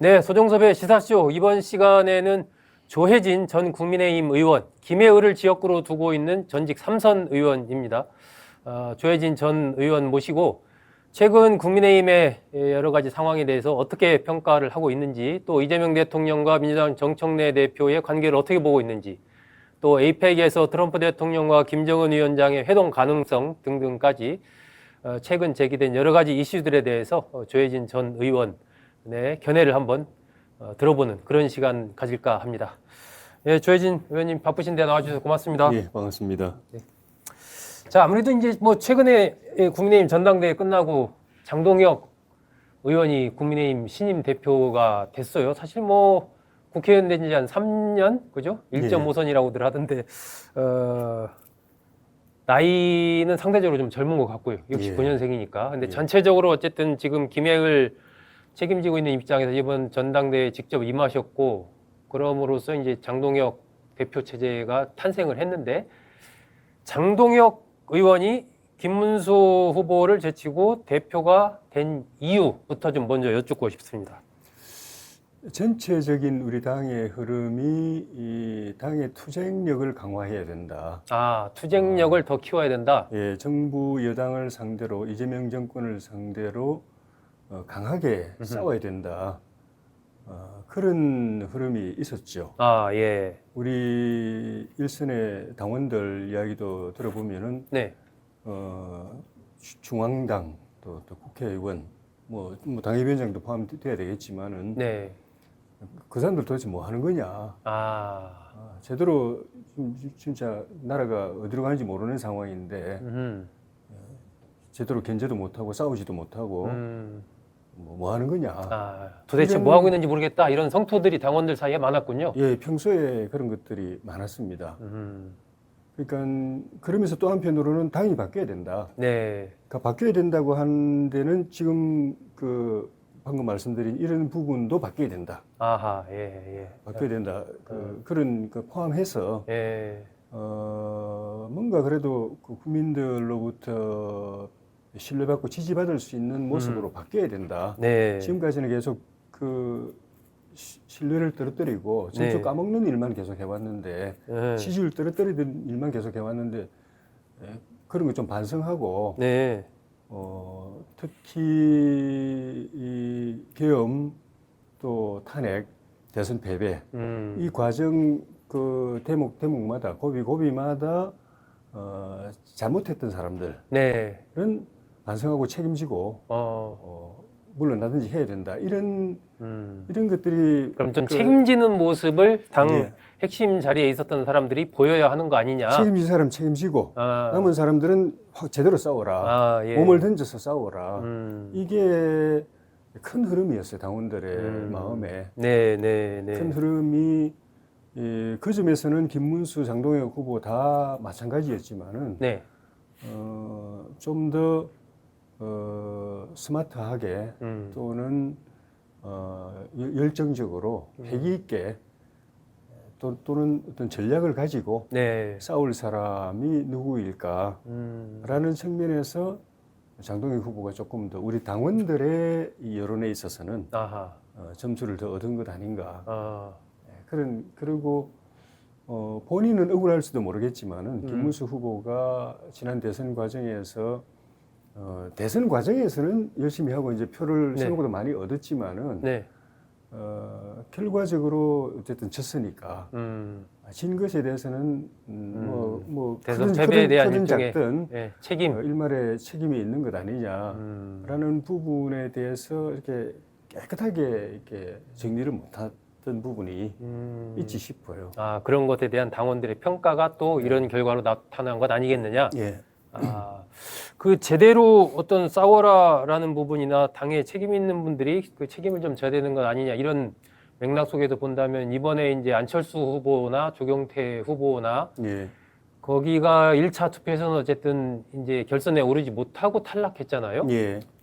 네, 소정섭의 시사쇼. 이번 시간에는 조혜진 전 국민의힘 의원, 김해을을 지역구로 두고 있는 전직 3선 의원입니다. 조혜진 전 의원 모시고 최근 국민의힘의 여러 가지 상황에 대해서 어떻게 평가를 하고 있는지, 또 이재명 대통령과 민주당 정청래 대표의 관계를 어떻게 보고 있는지, 또 에이펙에서 트럼프 대통령과 김정은 위원장의 회동 가능성 등등까지 최근 제기된 여러 가지 이슈들에 대해서 조혜진 전 의원의 견해를 한번 들어보는 그런 시간 가질까 합니다. 예, 조혜진 의원님 바쁘신데 나와주셔서 고맙습니다. 예, 반갑습니다. 자, 아무래도 이제 뭐 최근에 국민의힘 전당대회 끝나고 장동혁 의원이 국민의힘 신임 대표가 됐어요. 사실 뭐 국회의원 된 지 한 3년, 그죠? 1.5선이라고들 하던데, 나이는 상대적으로 좀 젊은 것 같고요. 69년생이니까. 근데 전체적으로 어쨌든 지금 김해을 책임지고 있는 입장에서 이번 전당대회에 직접 임하셨고, 그럼으로써 이제 장동혁 대표 체제가 탄생을 했는데, 장동혁 의원이 김문수 후보를 제치고 대표가 된 이유부터 좀 먼저 여쭙고 싶습니다. 전체적인 우리 당의 흐름이 이 당의 투쟁력을 강화해야 된다. 투쟁력을 더 키워야 된다. 예, 정부 여당을 상대로 이재명 정권을 상대로 강하게 싸워야 된다. 그런 흐름이 있었죠. 예. 우리 일선의 당원들 이야기도 들어보면은 네. 중앙당 또 국회의원 뭐 당협위원장도 포함돼야 되겠지만은 네. 그 사람들 도대체 뭐 하는 거냐. 제대로 진짜 나라가 어디로 가는지 모르는 상황인데 제대로 견제도 못하고 싸우지도 못하고 뭐 하는 거냐. 도대체 뭐 하고 있는지 모르겠다. 이런 성토들이 당원들 사이에 많았군요. 예, 평소에 그런 것들이 많았습니다. 그러니까 그러면서 또 한편으로는 당이 바뀌어야 된다. 네. 그러니까 바뀌어야 된다고 하는 데는 지금 방금 말씀드린 이런 부분도 바뀌어야 된다. 예. 바뀌어야 된다. 그런 포함해서 뭔가 그래도 국민들로부터 신뢰받고 지지받을 수 있는 모습으로 바뀌어야 된다. 네. 지금까지는 계속 신뢰를 떨어뜨리고 점수 까먹는 일만 계속 해왔는데 지지율 떨어뜨리는 일만 계속 해왔는데 그런 거 좀 반성하고 특히 이 계엄 또 탄핵 대선 패배 이 과정 대목마다 고비마다 잘못했던 사람들은 반성하고 책임지고 물러나든지 해야 된다. 이런 것들이 그럼 좀 책임지는 모습을 당 핵심 자리에 있었던 사람들이 보여야 하는 거 아니냐? 책임진 사람 책임지고 남은 사람들은 제대로 싸워라. 몸을 던져서 싸워라. 이게 큰 흐름이었어요. 당원들의 마음에. 큰 흐름이 그 점에서는 김문수, 장동혁 후보 다 마찬가지였지만은 좀 더 스마트하게 또는 열정적으로 패기 있게 또는 어떤 전략을 가지고 싸울 사람이 누구일까라는 측면에서 장동혁 후보가 조금 더 우리 당원들의 이 여론에 있어서는 점수를 더 얻은 것 아닌가. 그리고 본인은 억울할 수도 모르겠지만은 김문수 후보가 지난 대선 과정에서 대선 과정에서는 열심히 하고 이제 표를 생각보다 많이 얻었지만은 결과적으로 어쨌든 졌으니까 진 것에 대해서는 대선 패배에 대한 일종의 책임 일말의 책임이 있는 것 아니냐라는 부분에 대해서 이렇게 깨끗하게 이렇게 정리를 못했던 부분이 있지 싶어요. 그런 것에 대한 당원들의 평가가 또 이런 결과로 나타난 것 아니겠느냐? 그 제대로 어떤 싸워라라는 부분이나 당에 책임 있는 분들이 그 책임을 좀 져야 되는 건 아니냐 이런 맥락 속에서 본다면 이번에 이제 안철수 후보나 조경태 후보나 거기가 1차 투표에서는 어쨌든 이제 결선에 오르지 못하고 탈락했잖아요.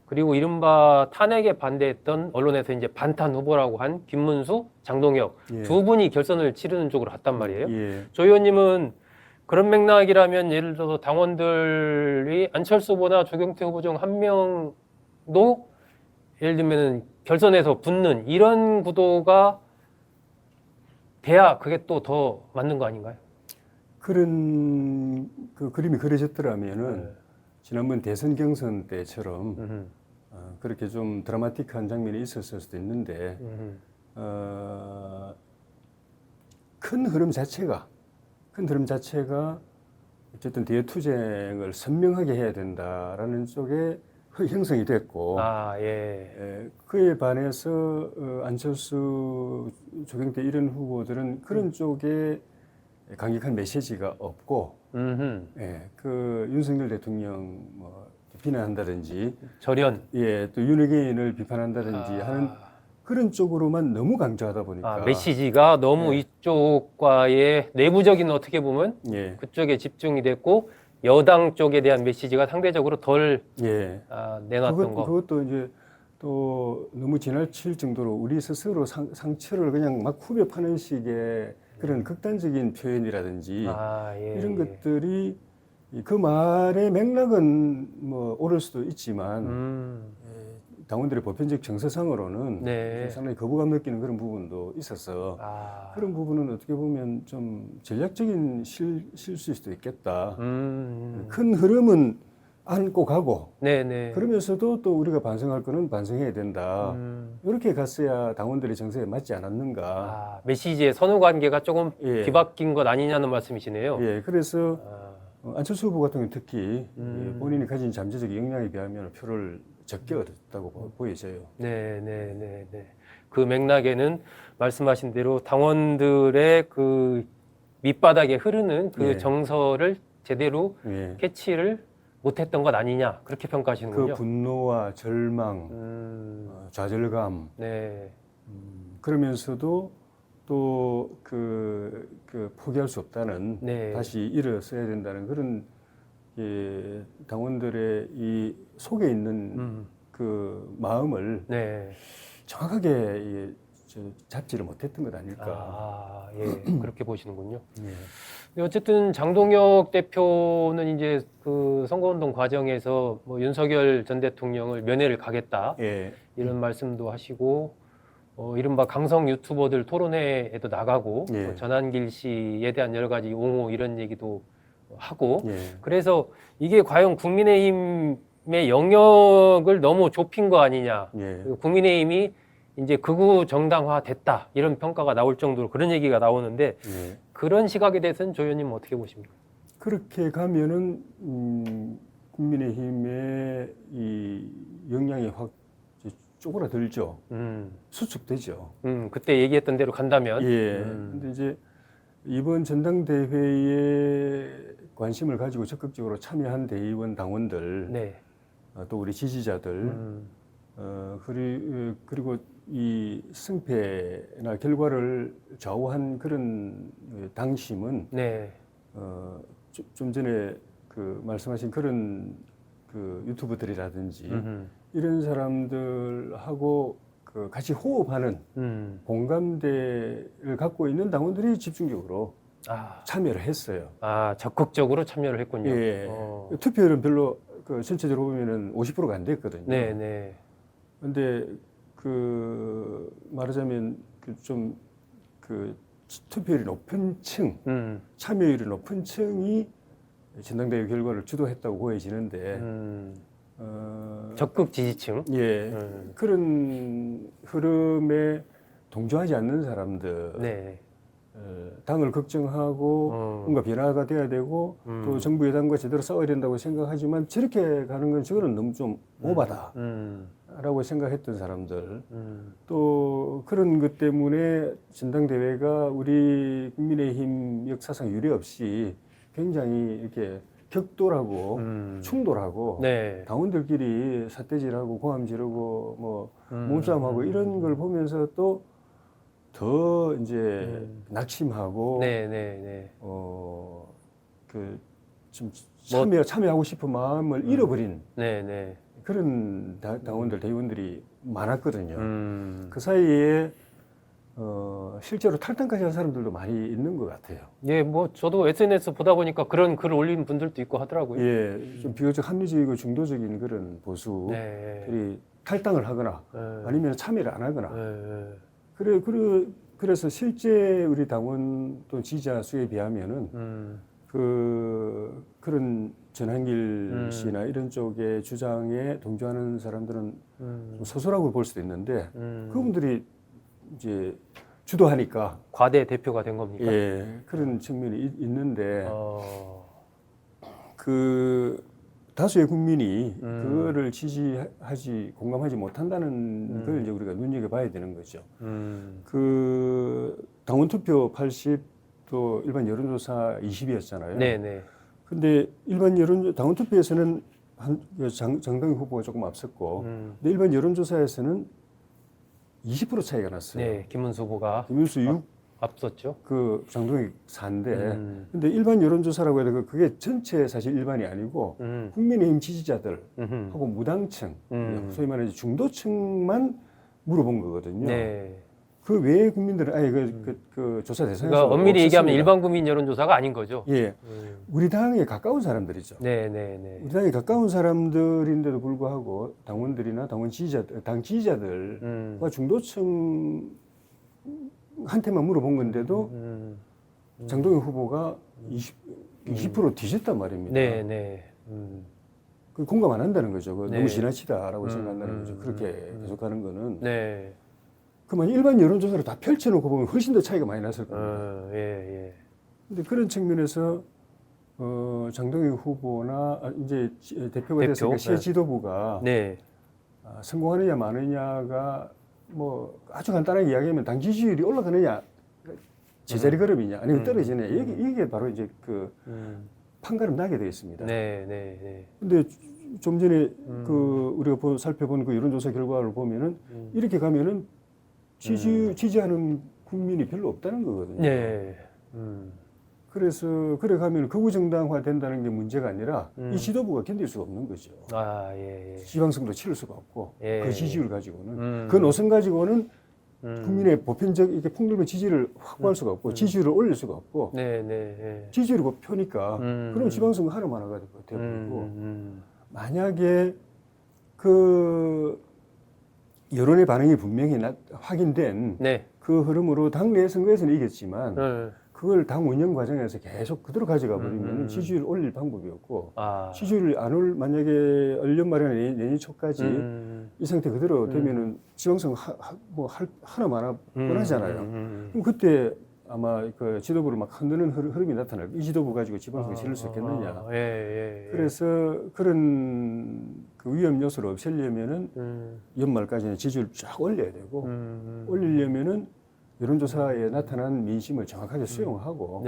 그리고 이른바 탄핵에 반대했던 언론에서 이제 반탄 후보라고 한 김문수, 장동혁 두 분이 결선을 치르는 쪽으로 갔단 말이에요. 조 의원님은 그런 맥락이라면 예를 들어서 당원들이 안철수 후보나 조경태 후보 중 한 명도 예를 들면 결선에서 붙는 이런 구도가 돼야 그게 또 더 맞는 거 아닌가요? 그런 그 그림이 그려졌더라면은 지난번 대선 경선 때처럼 그렇게 좀 드라마틱한 장면이 있었을 수도 있는데 큰 흐름 자체가 어쨌든 대투쟁을 선명하게 해야 된다라는 쪽에 형성이 됐고 그에 반해서 안철수, 조경태 이런 후보들은 그런 쪽에 강력한 메시지가 없고 그 윤석열 대통령 뭐 비난한다든지 절연 또 윤핵인을 비판한다든지 하는 그런 쪽으로만 너무 강조하다 보니까 메시지가 너무 이쪽과의 내부적인 어떻게 보면 그쪽에 집중이 됐고 여당 쪽에 대한 메시지가 상대적으로 덜 내놨던 거. 그것도 이제 또 너무 지나칠 정도로 우리 스스로 상처를 그냥 막 후벼 파는 식의 그런 극단적인 표현이라든지 이런 것들이 그 말의 맥락은 뭐 옳을 수도 있지만 당원들의 보편적 정서상으로는 상당히 거부감 느끼는 그런 부분도 있어서 그런 부분은 어떻게 보면 좀 전략적인 실수일 수도 있겠다. 큰 흐름은 안고 가고 그러면서도 또 우리가 반성할 거는 반성해야 된다. 이렇게 갔어야 당원들의 정서에 맞지 않았는가. 메시지의 선후 관계가 조금 뒤바뀐 것 아니냐는 말씀이시네요. 그래서 안철수 후보 같은 경우는 특히 본인이 가진 잠재적 역량에 비하면 표를 적게 얻었다고 보여져요. 그 맥락에는 말씀하신 대로 당원들의 그 밑바닥에 흐르는 그 정서를 제대로 캐치를 못했던 것 아니냐 그렇게 평가하시는군요. 그 분노와 절망, 좌절감, 그러면서도 또 그 포기할 수 없다는 다시 일어서야 된다는 그런 당원들의 이 속에 있는 그 마음을 정확하게 잡지를 못했던 것 아닐까. 그렇게 보시는군요. 어쨌든 장동혁 대표는 이제 그 선거운동 과정에서 뭐 윤석열 전 대통령을 면회를 가겠다 이런 말씀도 하시고 이른바 강성 유튜버들 토론회에도 나가고 전한길 씨에 대한 여러 가지 옹호 이런 얘기도 하고 그래서 이게 과연 국민의힘의 영역을 너무 좁힌 거 아니냐. 국민의힘이 이제 극우 정당화 됐다 이런 평가가 나올 정도로 그런 얘기가 나오는데 그런 시각에 대해서는 조 의원님 어떻게 보십니까? 그렇게 가면은 국민의힘의 이 역량이 확 쪼그라들죠. 수축되죠. 그때 얘기했던 대로 간다면. 근데 이제 이번 전당대회에 관심을 가지고 적극적으로 참여한 대의원 당원들, 또 우리 지지자들, 그리고 이 승패나 결과를 좌우한 그런 당심은 좀 전에 그 말씀하신 그런 그 유튜버들이라든지 이런 사람들하고 그 같이 호흡하는 공감대를 갖고 있는 당원들이 집중적으로 참여를 했어요. 적극적으로 참여를 했군요. 투표율은 별로 그 전체적으로 보면은 50%가 안 됐거든요. 근데 그 말하자면 그 좀 그 투표율이 높은 층, 참여율이 높은 층이 전당대회 결과를 주도했다고 보여지는데 적극 지지층. 그런 흐름에 동조하지 않는 사람들, 당을 걱정하고 뭔가 변화가 돼야 되고 또 정부 여당과 제대로 싸워야 된다고 생각하지만 저렇게 가는 건 저거는 너무 좀 오바다. 라고 생각했던 사람들 또 그런 것 때문에 전당대회가 우리 국민의힘 역사상 유례 없이 굉장히 이렇게 격돌하고 충돌하고 당원들끼리 삿대질하고 고함 지르고 뭐 몸싸움하고 이런 걸 보면서 또 더 이제 낙심하고 그 좀 참여하고 싶은 마음을 잃어버린 그런 당원들, 대의원들이 많았거든요. 그 사이에 실제로 탈당까지 한 사람들도 많이 있는 것 같아요. 뭐 저도 SNS 보다 보니까 그런 글을 올리는 분들도 있고 하더라고요. 좀 비교적 합리적이고 중도적인 그런 보수들이 탈당을 하거나 아니면 참여를 안 하거나 그래서 실제 우리 당원 또 지지자 수에 비하면은 그런 전한길 씨나 이런 쪽의 주장에 동조하는 사람들은 좀 소수라고 볼 수도 있는데 그분들이 이제 주도하니까 과대 대표가 된 겁니까? 예, 그런 측면이 있는데 그 다수의 국민이 그거를 지지하지 공감하지 못한다는 걸 이제 우리가 눈여겨봐야 되는 거죠. 그 당원 투표 80, 또 일반 여론조사 20이었잖아요. 네네. 근데 일반 당원 투표에서는 장동희 후보가 조금 앞섰고, 근데 일반 여론조사에서는 20% 차이가 났어요. 네, 김문수 후보가 김문수 6, 앞섰죠. 그 장동희 4인데, 근데 일반 여론조사라고 해도 그게 전체 사실 일반이 아니고 국민의힘 지지자들하고 무당층, 소위 말하는 중도층만 물어본 거거든요. 네. 그 외의 국민들은 아예 그 조사 대상에서 그러니까 엄밀히 얘기하면 없었습니다. 일반 국민 여론조사가 아닌 거죠. 예, 우리 당에 가까운 사람들이죠. 네네네. 우리 당에 가까운 사람들인데도 불구하고 당원들이나 당원 지지자들, 당 지지자들과 중도층 한테만 물어본 건데도 장동희 후보가 20% 뒤졌단 말입니다. 네네. 그 공감 안 한다는 거죠. 너무 지나치다라고 생각한다는 거죠. 그렇게 계속하는 거는. 네. 그러면 일반 여론조사를 다 펼쳐놓고 보면 훨씬 더 차이가 많이 났을 겁니다. 예. 근데 그런 측면에서 장동희 후보나 이제 대표가 됐으니까 시 지도부가 네. 성공하느냐 마느냐가 뭐 아주 간단하게 이야기하면 당 지지율이 올라가느냐 제자리 걸음이냐 아니면 떨어지느냐 이게 바로 이제 그 판가름 나게 되어 있습니다. 네. 근데 좀 전에 그 우리가 살펴본 그 여론조사 결과를 보면은 이렇게 가면은 지지하는 국민이 별로 없다는 거거든요. 네. 그래서 그래 가면 극우 정당화 된다는 게 문제가 아니라 이 지도부가 견딜 수가 없는 거죠. 예. 지방선거 치를 수가 없고 예. 그 지지율 가지고는 그 노선 가지고는 국민의 보편적 이렇게 폭넓은 지지를 확보할 수가 없고 지지율을 올릴 수가 없고 지지율이 표니까 그럼 지방선거 하나만 하가 되고 만약에 그 여론의 반응이 분명히 확인된 그 흐름으로 당내 선거에서는 이겼지만 그걸 당 운영 과정에서 계속 그대로 가져가 버리면 지지율을 올릴 방법이 없고 지지율을 안 올 만약에 얼년 말이나 내년 초까지 이 상태 그대로 되면은 지방선거 하나만 뻔하잖아요. 그럼 그때 아마 그 지도부를 막 흔드는 흐름이 나타날 이 지도부 가지고 지방선거 치를 수 있겠느냐. 그래서 그런 그 위험 요소를 없애려면은 연말까지는 지지율 쫙 올려야 되고 올리려면은 여론조사에 나타난 민심을 정확하게 수용하고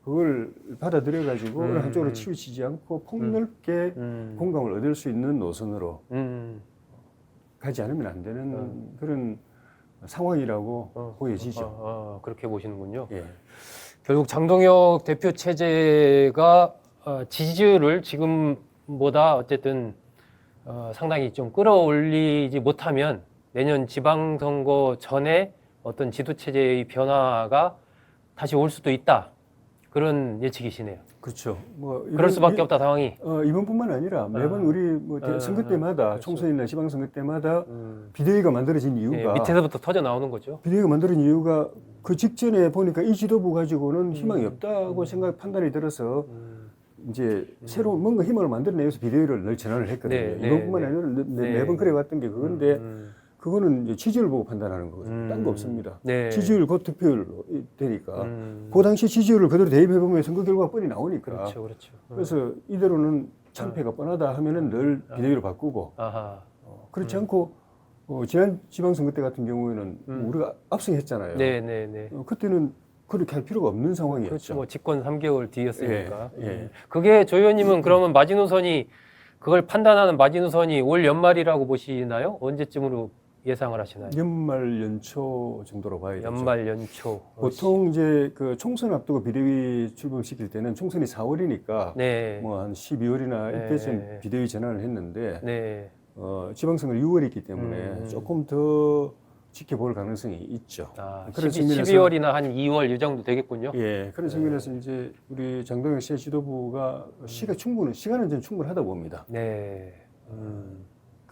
그걸 받아들여 가지고 어느 한쪽으로 치우치지 않고 폭넓게 공감을 얻을 수 있는 노선으로 가지 않으면 안 되는 그런 상황이라고 보여지죠. 그렇게 보시는군요. 예. 결국 장동혁 대표 체제가 지지율을 지금보다 어쨌든 상당히 좀 끌어올리지 못하면 내년 지방선거 전에 어떤 지도체제의 변화가 다시 올 수도 있다. 그런 예측이시네요. 그렇죠. 뭐 그럴 수밖에 없다 상황이. 이번뿐만 아니라 매번 우리 뭐 선거 때마다 그렇죠. 총선이나 지방선거 때마다 비대위가 만들어진 이유가 밑에서부터 터져 나오는 거죠. 비대위가 만들어진 이유가 그 직전에 보니까 이 지도부 가지고는 희망이 없다고 판단이 들어서 이제 새로운 뭔가 희망을 만들어내서 비대위를 늘 전환을 했거든요. 이번뿐만 아니라 매번 그래왔던 게 그건데 그거는 이제 지지율 보고 판단하는 거거든요. 딴 거 없습니다. 지지율 곧 득표율로 되니까 그 당시 지지율을 그대로 대입해 보면 선거 결과가 뻔히 나오니까. 그렇죠. 그래서 이대로는 참패가 뻔하다 하면은 늘 비대위로 바꾸고. 그렇지 않고 지난 지방선거 때 같은 경우에는 우리가 압승했잖아요. 그때는 그렇게 할 필요가 없는 상황이었죠. 그렇죠. 뭐 집권 3개월 뒤였으니까. 그게 조 의원님은 그러면 마지노선이 그걸 판단하는 마지노선이 올 연말이라고 보시나요? 언제쯤으로 예상을 하시나요? 연말 연초 정도로 봐야 되죠. 연말 연초. 보통 이제 그 총선 앞두고 비대위 출범시킬 때는 총선이 4월이니까 뭐 한 12월이나 이때쯤 비대위 전환을 했는데 지방선거는 6월이기 때문에 조금 더 지켜볼 가능성이 있죠. 그런 12월이나 한 2월 이 정도 되겠군요. 예, 그런 측면에서 이제 우리 장동혁 씨 지도부가 시간은 좀 충분하다 봅니다.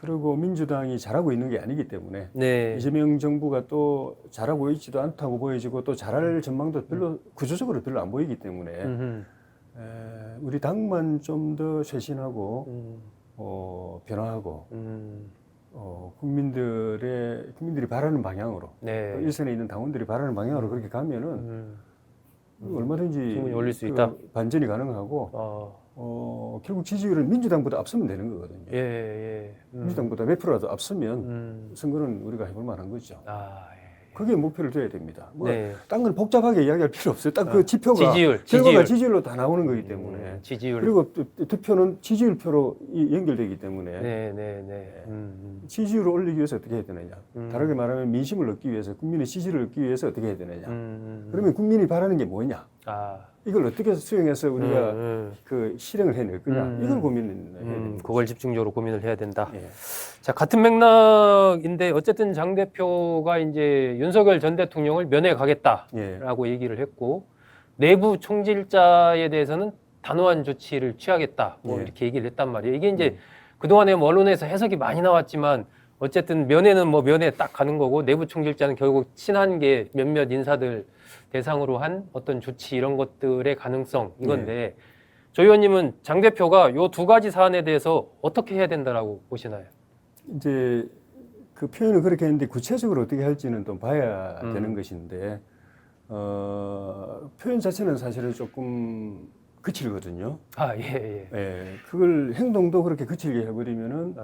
그리고 민주당이 잘하고 있는 게 아니기 때문에 네. 이재명 정부가 또 잘하고 있지도 않다고 보여지고 또 잘할 전망도 별로 구조적으로 별로 안 보이기 때문에 우리 당만 좀 더 쇄신하고 변화하고 국민들이 바라는 방향으로 네. 또 일선에 있는 당원들이 바라는 방향으로 그렇게 가면은 얼마든지 충분히 올릴 수 있다. 반전이 가능하고 결국 지지율은 민주당보다 앞서면 되는 거거든요. 예, 예. 민주당보다 몇 프로라도 앞서면 선거는 우리가 해볼 만한 거죠. 아, 예. 그게 목표를 둬야 됩니다. 뭐 네. 딴 건 복잡하게 이야기할 필요 없어요. 딱 그 지표가 결과가 지지율로 다 나오는 거기 때문에. 지지율. 그리고 투표는 지지율표로 연결되기 때문에. 네, 네, 네. 지지율을 올리기 위해서 어떻게 해야 되느냐. 다르게 말하면 민심을 얻기 위해서, 국민의 지지를 얻기 위해서 어떻게 해야 되느냐. 그러면 국민이 바라는 게 뭐냐. 이걸 어떻게 수용해서 우리가 그 실행을 해낼 거냐. 이걸 고민해야 됩니다. 그걸 집중적으로 고민을 해야 된다. 예. 자, 같은 맥락인데 어쨌든 장 대표가 이제 윤석열 전 대통령을 면회 가겠다라고 얘기를 했고 내부 총질자에 대해서는 단호한 조치를 취하겠다. 뭐 이렇게 얘기를 했단 말이에요. 이게 이제 그동안에 뭐 언론에서 해석이 많이 나왔지만 어쨌든 면회는 뭐 면회 딱 가는 거고 내부 총질자는 결국 친한 게 몇몇 인사들 대상으로 한 어떤 조치 이런 것들의 가능성 이건데 조 의원님은 장 대표가 요 두 가지 사안에 대해서 어떻게 해야 된다라고 보시나요? 이제 그 표현을 그렇게 했는데 구체적으로 어떻게 할지는 또 봐야 되는 것인데 표현 자체는 사실은 조금 거칠거든요. 그걸 행동도 그렇게 거칠게 해버리면은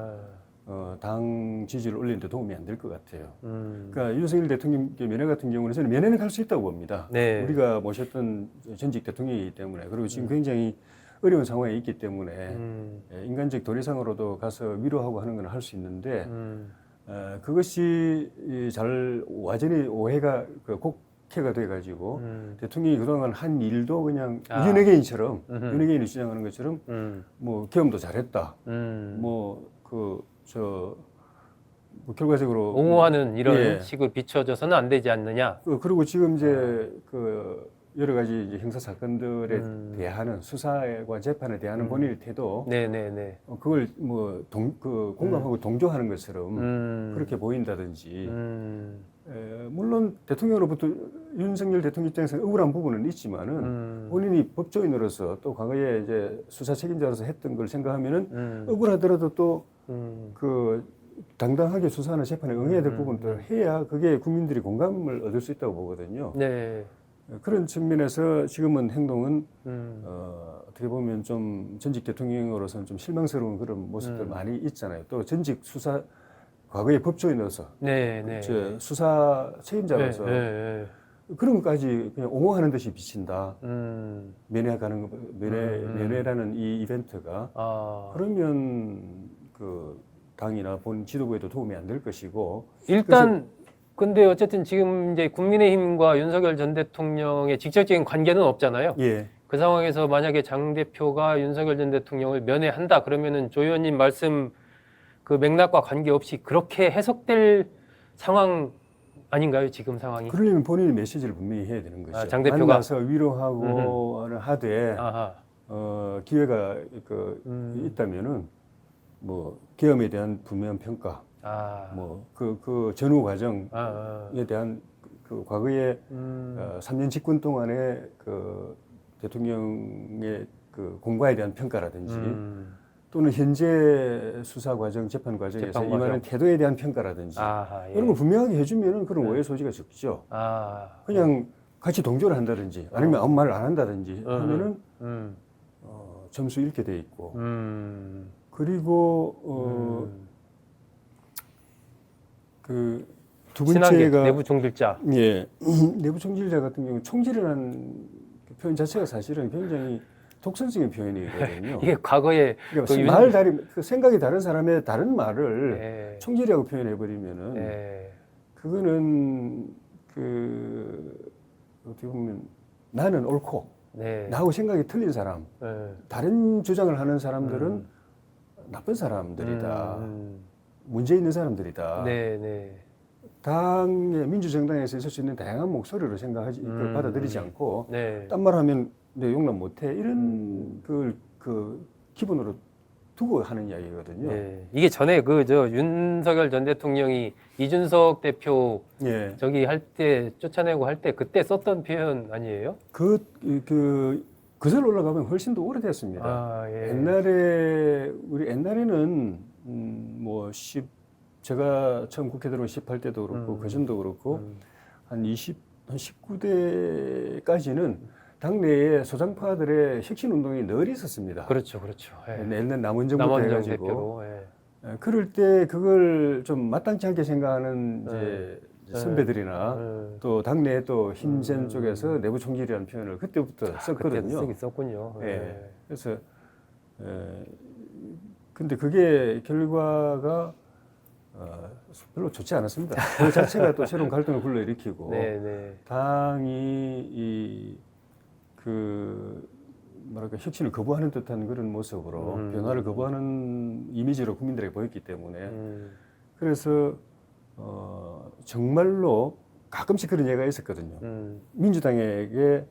당 지지를 올리는데 도움이 안 될 것 같아요. 그러니까 윤석열 대통령 면회 같은 경우는 저는 면회는 갈 수 있다고 봅니다. 네. 우리가 모셨던 전직 대통령이기 때문에 그리고 지금 굉장히 어려운 상황에 있기 때문에 인간적 도리상으로도 가서 위로하고 하는 건 할 수 있는데 그것이 잘 완전히 오해가 곡해가 돼가지고 대통령이 그동안 한 일도 그냥 윤핵인이 주장하는 것처럼 뭐 계엄도 잘했다. 뭐 결과적으로 옹호하는 이런 식으로 비춰져서는 안 되지 않느냐. 그리고 지금 이제 여러 가지 이제 형사 사건들에 대하는 수사와 재판에 대한 본인의 태도, 그걸 뭐 공감하고 동조하는 것처럼 그렇게 보인다든지, 물론 대통령으로부터 윤석열 대통령 입장에서 억울한 부분은 있지만은 본인이 법조인으로서 또 과거에 이제 수사 책임자로서 했던 걸 생각하면은 억울하더라도 또 당당하게 수사나 재판에 응해야 될 부분들을 해야 그게 국민들이 공감을 얻을 수 있다고 보거든요. 그런 측면에서 지금은 행동은 어떻게 보면 좀 전직 대통령으로서는 좀 실망스러운 그런 모습들 많이 있잖아요. 또 전직 수사 과거의 법조인으로서 수사 책임자로서 그런 것까지 그냥 옹호하는 듯이 비친다. 면회라는 이 이벤트가 그러면 그 당이나 본 지도부에도 도움이 안 될 것이고 일단 근데 어쨌든 지금 이제 국민의힘과 윤석열 전 대통령의 직접적인 관계는 없잖아요. 그 상황에서 만약에 장 대표가 윤석열 전 대통령을 면회한다 그러면은 조 의원님 말씀 그 맥락과 관계없이 그렇게 해석될 상황 아닌가요? 지금 상황이? 그러려면 본인이 메시지를 분명히 해야 되는 거죠. 장 대표가 만나서 위로하고 하되 기회가 있다면은 뭐 계엄에 대한 분명한 평가, 뭐 그 전후 과정에 대한 그 과거에 3년 집권 동안의 그 대통령의 그 공과에 대한 평가라든지 또는 현재 수사 과정, 재판 과정에서 임하는 태도에 대한 평가라든지 이런 걸 분명하게 해주면은 그런 오해 소지가 적죠. 그냥 같이 동조를 한다든지 아니면 아무 말을 안 한다든지 하면은 점수 잃게 돼 있고 그리고 그 두 번째가 내부 총질자. 내부 총질자 같은 경우 총질이라는 표현 자체가 사실은 굉장히 독선적인 표현이거든요. 이게 과거에 그 생각이 다른 사람의 다른 말을 총질이라고 표현해 버리면은 그거는 어떻게 보면 나는 옳고 나하고 생각이 틀린 사람, 다른 주장을 하는 사람들은 나쁜 사람들이다, 문제 있는 사람들이다. 당의 민주정당에서 있을 수 있는 다양한 목소리로 생각하지 그걸 받아들이지 않고 딴 말하면 내 용납 못해 이런 그 기본으로 두고 하는 이야기거든요. 네. 이게 전에 윤석열 전 대통령이 이준석 대표 예. 저기 할 때 쫓아내고 할 때 그때 썼던 표현 아니에요? 그슬 올라가면 훨씬 더 오래됐습니다. 아, 예. 옛날에는 제가 처음 국회 들어온 18대도 그렇고 그전도 그렇고 한 19대까지는 당내에 소장파들의 혁신 운동이 늘 있었습니다. 그렇죠, 그렇죠. 예. 옛날 남원정부터 해가지고 대표로. 예. 그럴 때 그걸 좀 마땅치 않게 생각하는 이제 선배들이나 또 당내에 또 힘센 쪽에서 내부 총질이라는 표현을 그때부터 썼거든요. 그때 쓰긴 썼군요. 예. 그래서 근데 그게 결과가 별로 좋지 않았습니다. 그 자체가 또 새로운 갈등을 불러일으키고 당이 뭐랄까 혁신을 거부하는 듯한 그런 모습으로 변화를 거부하는 이미지로 국민들에게 보였기 때문에 그래서 정말로 가끔씩 그런 예가 있었거든요. 민주당에게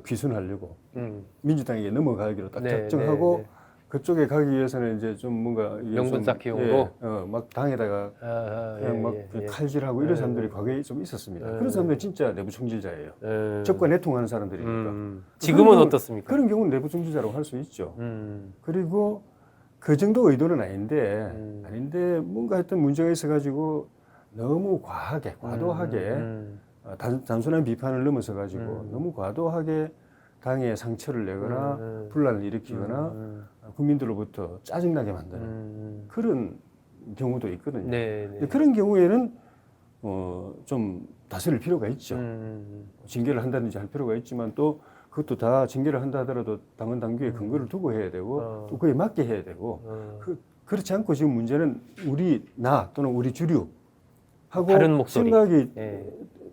귀순하려고 민주당에게 넘어가기로 딱 작정하고 그쪽에 가기 위해서는 이제 좀 뭔가 명분 쌓기용으로 막 당에다가 그냥 칼질하고 이런 사람들이 과거에 좀 있었습니다. 그런 사람들은 진짜 내부 총질자예요. 적과 내통하는 사람들이니까. 지금은 어떻습니까? 그런 경우는 내부 총질자라고 할 수 있죠. 그리고 그 정도 의도는 아닌데 뭔가 하여튼 문제가 있어가지고 너무 과하게 과도하게 단순한 비판을 넘어서 가지고 너무 과도하게 당에 상처를 내거나 분란을 일으키거나 국민들로부터 짜증나게 만드는 그런 경우도 있거든요. 그런 경우에는 좀 다스릴 필요가 있죠. 징계를 한다든지 할 필요가 있지만 또 그것도 다 징계를 한다 하더라도 당원 당규에 근거를 두고 해야 되고 또 그에 맞게 해야 되고 그렇지 않고 지금 문제는 나 또는 우리 주류 하고 다른 목소리. 생각이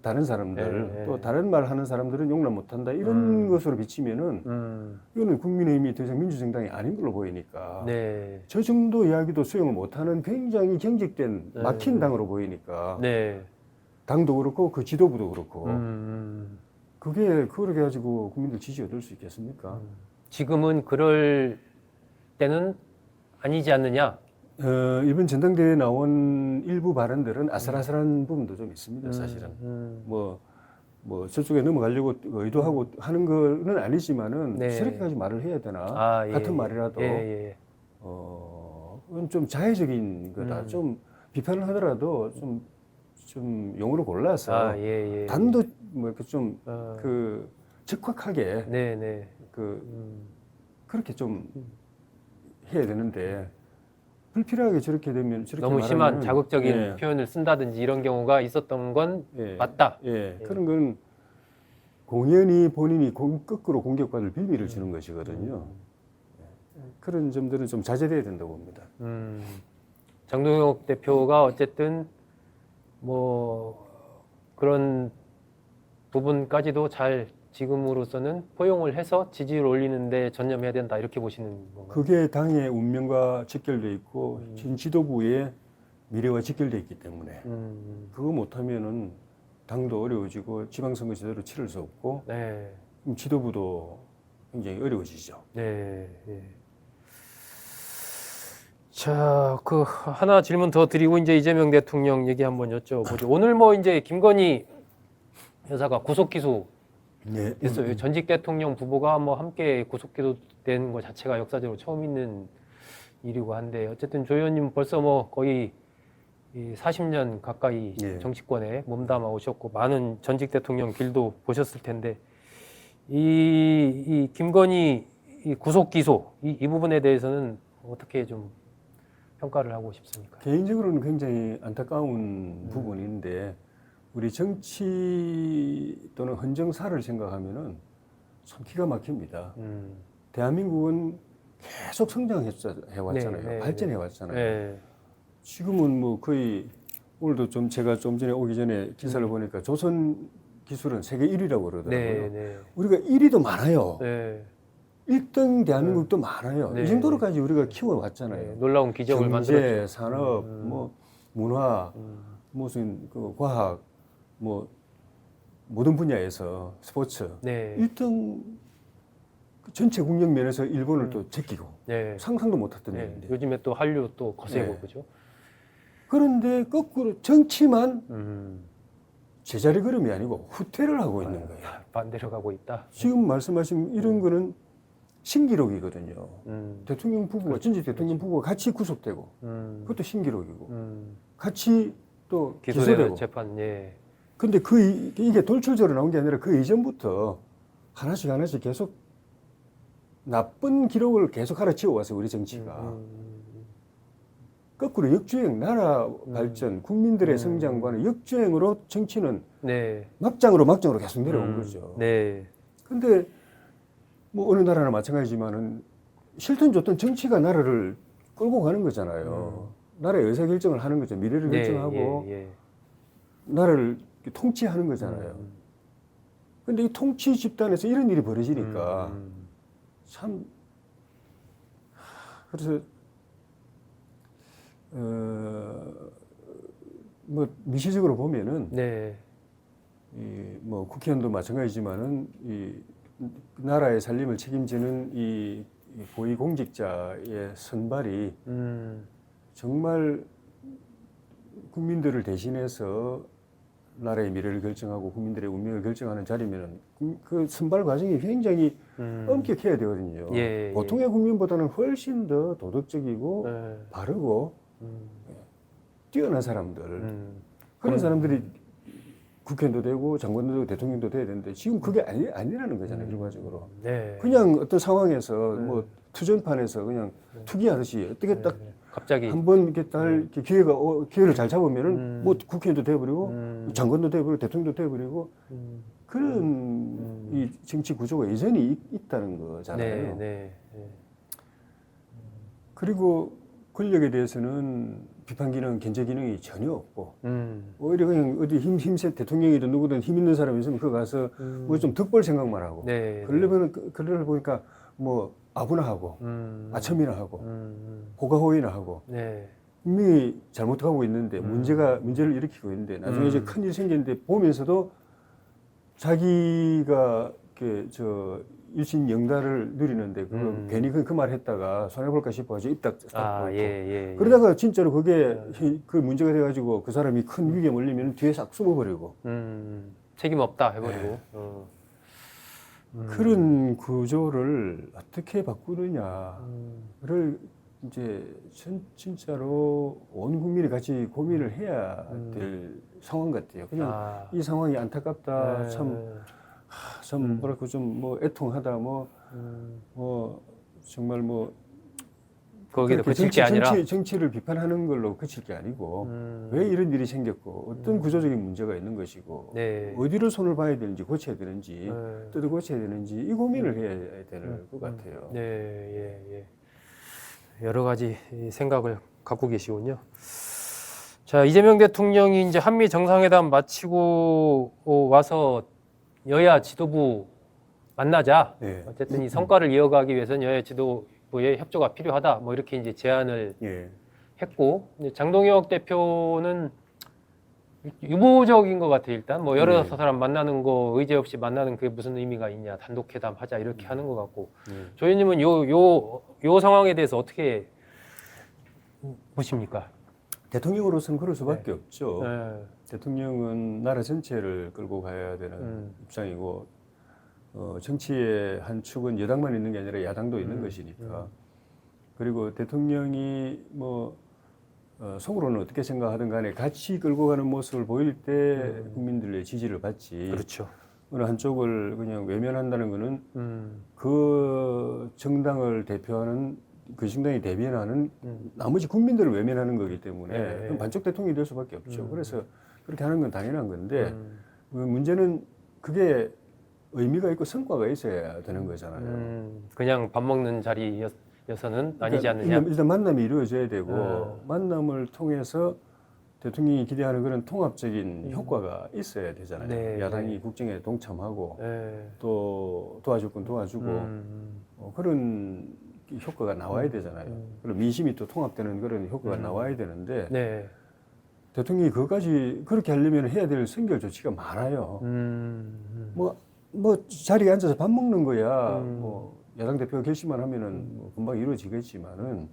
다른 사람들 또 다른 말 하는 사람들은 용납 못한다 이런 것으로 비치면은 이거는 국민의힘이 더 이상 민주정당이 아닌 걸로 보이니까 저 정도 이야기도 수용을 못하는 굉장히 경직된 막힌 당으로 보이니까 당도 그렇고 그 지도부도 그렇고 그걸 가지고 국민들 지지 얻을 수 있겠습니까? 지금은 그럴 때는 아니지 않느냐? 이번 전당대회에 나온 일부 발언들은 아슬아슬한 부분도 좀 있습니다, 사실은. 뭐 저쪽에 넘어가려고 의도하고 하는 거는 아니지만은 저렇게까지 말을 해야 되나? 같은 말이라도 그건 좀 자의적인 거다. 좀 비판을 하더라도 좀 용어를 골라서 단도 뭐 이렇게 좀 적확하게 그렇게 좀 해야 되는데. 불필요하게 저렇게 되면 저렇게 너무 심한 자극적인 표현을 쓴다든지 이런 경우가 있었던 건 맞다. 그런 건 공연히 본인이 거꾸로 공격받을 빌미를 주는 것이거든요. 그런 점들은 좀 자제돼야 된다고 봅니다. 장동혁 대표가 어쨌든 뭐 그런 부분까지도 잘 지금으로서는 포용을 해서 지지율 올리는데 전념해야 된다 이렇게 보시는 건가요? 그게 당의 운명과 직결돼 있고 지도부의 미래와 직결돼 있기 때문에 그거 못하면은 당도 어려워지고 지방선거 제대로 치를 수 없고 지도부도 굉장히 어려워지죠. 자, 하나 질문 더 드리고 이제 이재명 대통령 얘기 한번 여쭤보죠. 오늘 뭐 이제 김건희 여사가 구속 기소 됐어요. 전직 대통령 부부가 뭐 함께 구속 기소된 것 자체가 역사적으로 처음 있는 일이고 한데 어쨌든 조 의원님 벌써 뭐 거의 40년 가까이 정치권에 몸담아 오셨고 많은 전직 대통령 길도 보셨을 텐데 이 김건희 구속 기소 이 부분에 대해서는 어떻게 좀 평가를 하고 싶습니까? 개인적으로는 굉장히 안타까운 부분인데 우리 정치 또는 헌정사를 생각하면은 참 기가 막힙니다. 대한민국은 계속 성장해왔잖아요. 발전해왔잖아요. 지금은 뭐 거의 오늘도 제가 좀 전에 오기 전에 기사를 보니까 조선 기술은 세계 1위라고 그러더라고요. 우리가 1위도 많아요. 1등 대한민국도 많아요. 이 정도로까지 우리가 키워왔잖아요. 놀라운 기적을 경제, 만들었죠. 산업, 뭐 문화, 무슨 과학, 뭐 모든 분야에서 스포츠 1등 그 전체 국력 면에서 일본을 또 제끼고 네. 상상도 못했던 네. 일인데 요즘에 또 한류 또 거세고 네. 그죠? 그런데 거꾸로 정치만 제자리 걸음이 아니고 후퇴를 하고 있는 거예요. 반대로 가고 있다. 지금 말씀하신 이런 거는 신기록이거든요. 대통령 부부가 그렇죠. 전직 대통령 부부가 같이 구속되고 그것도 신기록이고 같이 또 기소되고 기소되고. 재판 예. 근데 이게 돌출적으로 나온 게 아니라 그 이전부터 하나씩 계속 나쁜 기록을 계속 갈아치워 왔어요, 우리 정치가. 거꾸로 역주행, 나라 발전, 국민들의 성장과는 역주행으로 정치는 네. 막장으로 계속 내려온 거죠. 네. 근데 뭐 어느 나라나 마찬가지지만은 싫든 좋든 정치가 나라를 끌고 가는 거잖아요. 나라의 의사결정을 하는 거죠. 미래를 네, 결정하고 예, 예. 나라를 통치하는 거잖아요. 근데 이 통치 집단에서 이런 일이 벌어지니까 참 그래서 뭐 미시적으로 보면은 네. 뭐 국회의원도 마찬가지지만은 이 나라의 살림을 책임지는 이 고위공직자의 선발이 정말 국민들을 대신해서 나라의 미래를 결정하고 국민들의 운명을 결정하는 자리면은 그 선발 과정이 굉장히 엄격해야 되거든요. 예, 보통의 국민보다는 훨씬 더 도덕적이고 바르고 뛰어난 사람들 그런 사람들이 국회의원도 되고 장관도 되고 대통령도 돼야 되는데 지금 그게 아니라는 거잖아요. 결과적으로. 네. 그냥 어떤 상황에서 뭐 투전판에서 그냥 투기하듯이 어떻게 딱 갑자기 한번 이렇게 이렇게 기회를 잘 잡으면은 뭐 국회의원도 돼버리고 장관도 돼버리고 대통령도 돼버리고 그런 이 정치 구조가 여전히 있다는 거잖아요. 네, 네. 그리고 권력에 대해서는 비판 기능, 견제 기능이 전혀 없고 오히려 그냥 어디 힘센 대통령이든 누구든 힘 있는 사람이 있으면 그거 가서 뭐 좀 득볼 생각만 하고 네, 그러려면 그러다 보니까 뭐 아부나 하고 아첨이나 하고 호가호위나 하고 네. 분명히 잘못하고 있는데 문제를 일으키고 있는데 나중에 이제 큰일 생기는데 보면서도 자기가 일신영달을 누리는데 괜히 그 말 했다가 손해볼까 싶어가지고 입 딱 닫고 있고 그러다가 진짜로 그게 그 문제가 돼가지고 그 사람이 큰 위기에 몰리면 뒤에 싹 숨어버리고 책임 없다 해버리고 네. 그런 구조를 어떻게 바꾸느냐를 이제 진짜로 온 국민이 같이 고민을 해야 될 상황 같아요. 그냥 이 상황이 안타깝다, 참 뭐랄까 좀 뭐 애통하다, 뭐 정말 뭐 거기에 그칠 게 아니라 정치를 비판하는 걸로 그칠 게 아니고 왜 이런 일이 생겼고 어떤 구조적인 문제가 있는 것이고 네. 어디를 손을 봐야 되는지 고쳐야 되는지 뜯어 고쳐야 되는지 이 고민을 해야 되는 것 같아요. 네, 예. 여러 가지 생각을 갖고 계시군요. 자, 이재명 대통령이 이제 한미 정상회담 마치고 와서 여야 지도부 만나자. 네. 어쨌든 이 성과를 이어가기 위해서는 여야 지도부의 협조가 필요하다. 뭐 이렇게 이제 제안을 했고, 이제 장동혁 대표는 유보적인 것 같아요. 일단 뭐 여러 사람 만나는 거 의제 없이 만나는 그게 무슨 의미가 있냐, 단독 회담 하자 이렇게 하는 것 같고, 조 의원님은 요 상황에 대해서 어떻게 보십니까? 대통령으로서는 그럴 수밖에 없죠. 대통령은 나라 전체를 끌고 가야 되는 입장이고 정치의 한 축은 여당만 있는 게 아니라 야당도 있는 것이니까. 그리고 대통령이 뭐 속으로는 어떻게 생각하든 간에 같이 끌고 가는 모습을 보일 때 국민들의 지지를 받지. 그렇죠. 어느 한쪽을 그냥 외면한다는 거는 그 정당을 대표하는 그 정당이 대변하는 나머지 국민들을 외면하는 거기 때문에 그럼 반쪽 대통령이 될 수밖에 없죠. 그래서 그렇게 하는 건 당연한 건데 문제는 그게 의미가 있고 성과가 있어야 되는 거잖아요. 그냥 밥 먹는 자리여서는 아니지 않느냐? 일단 만남이 이루어져야 되고 만남을 통해서 대통령이 기대하는 그런 통합적인 효과가 있어야 되잖아요. 네, 야당이 국정에 동참하고 또 도와줄 건 도와주고 그런 효과가 나와야 되잖아요. 그리고 민심이 또 통합되는 그런 효과가 나와야 되는데 대통령이 그것까지 그렇게 하려면 해야 될 선결 조치가 많아요. 뭐 자리에 앉아서 밥 먹는 거야. 뭐 야당 대표가 결심만 하면은 뭐 금방 이루어지겠지만은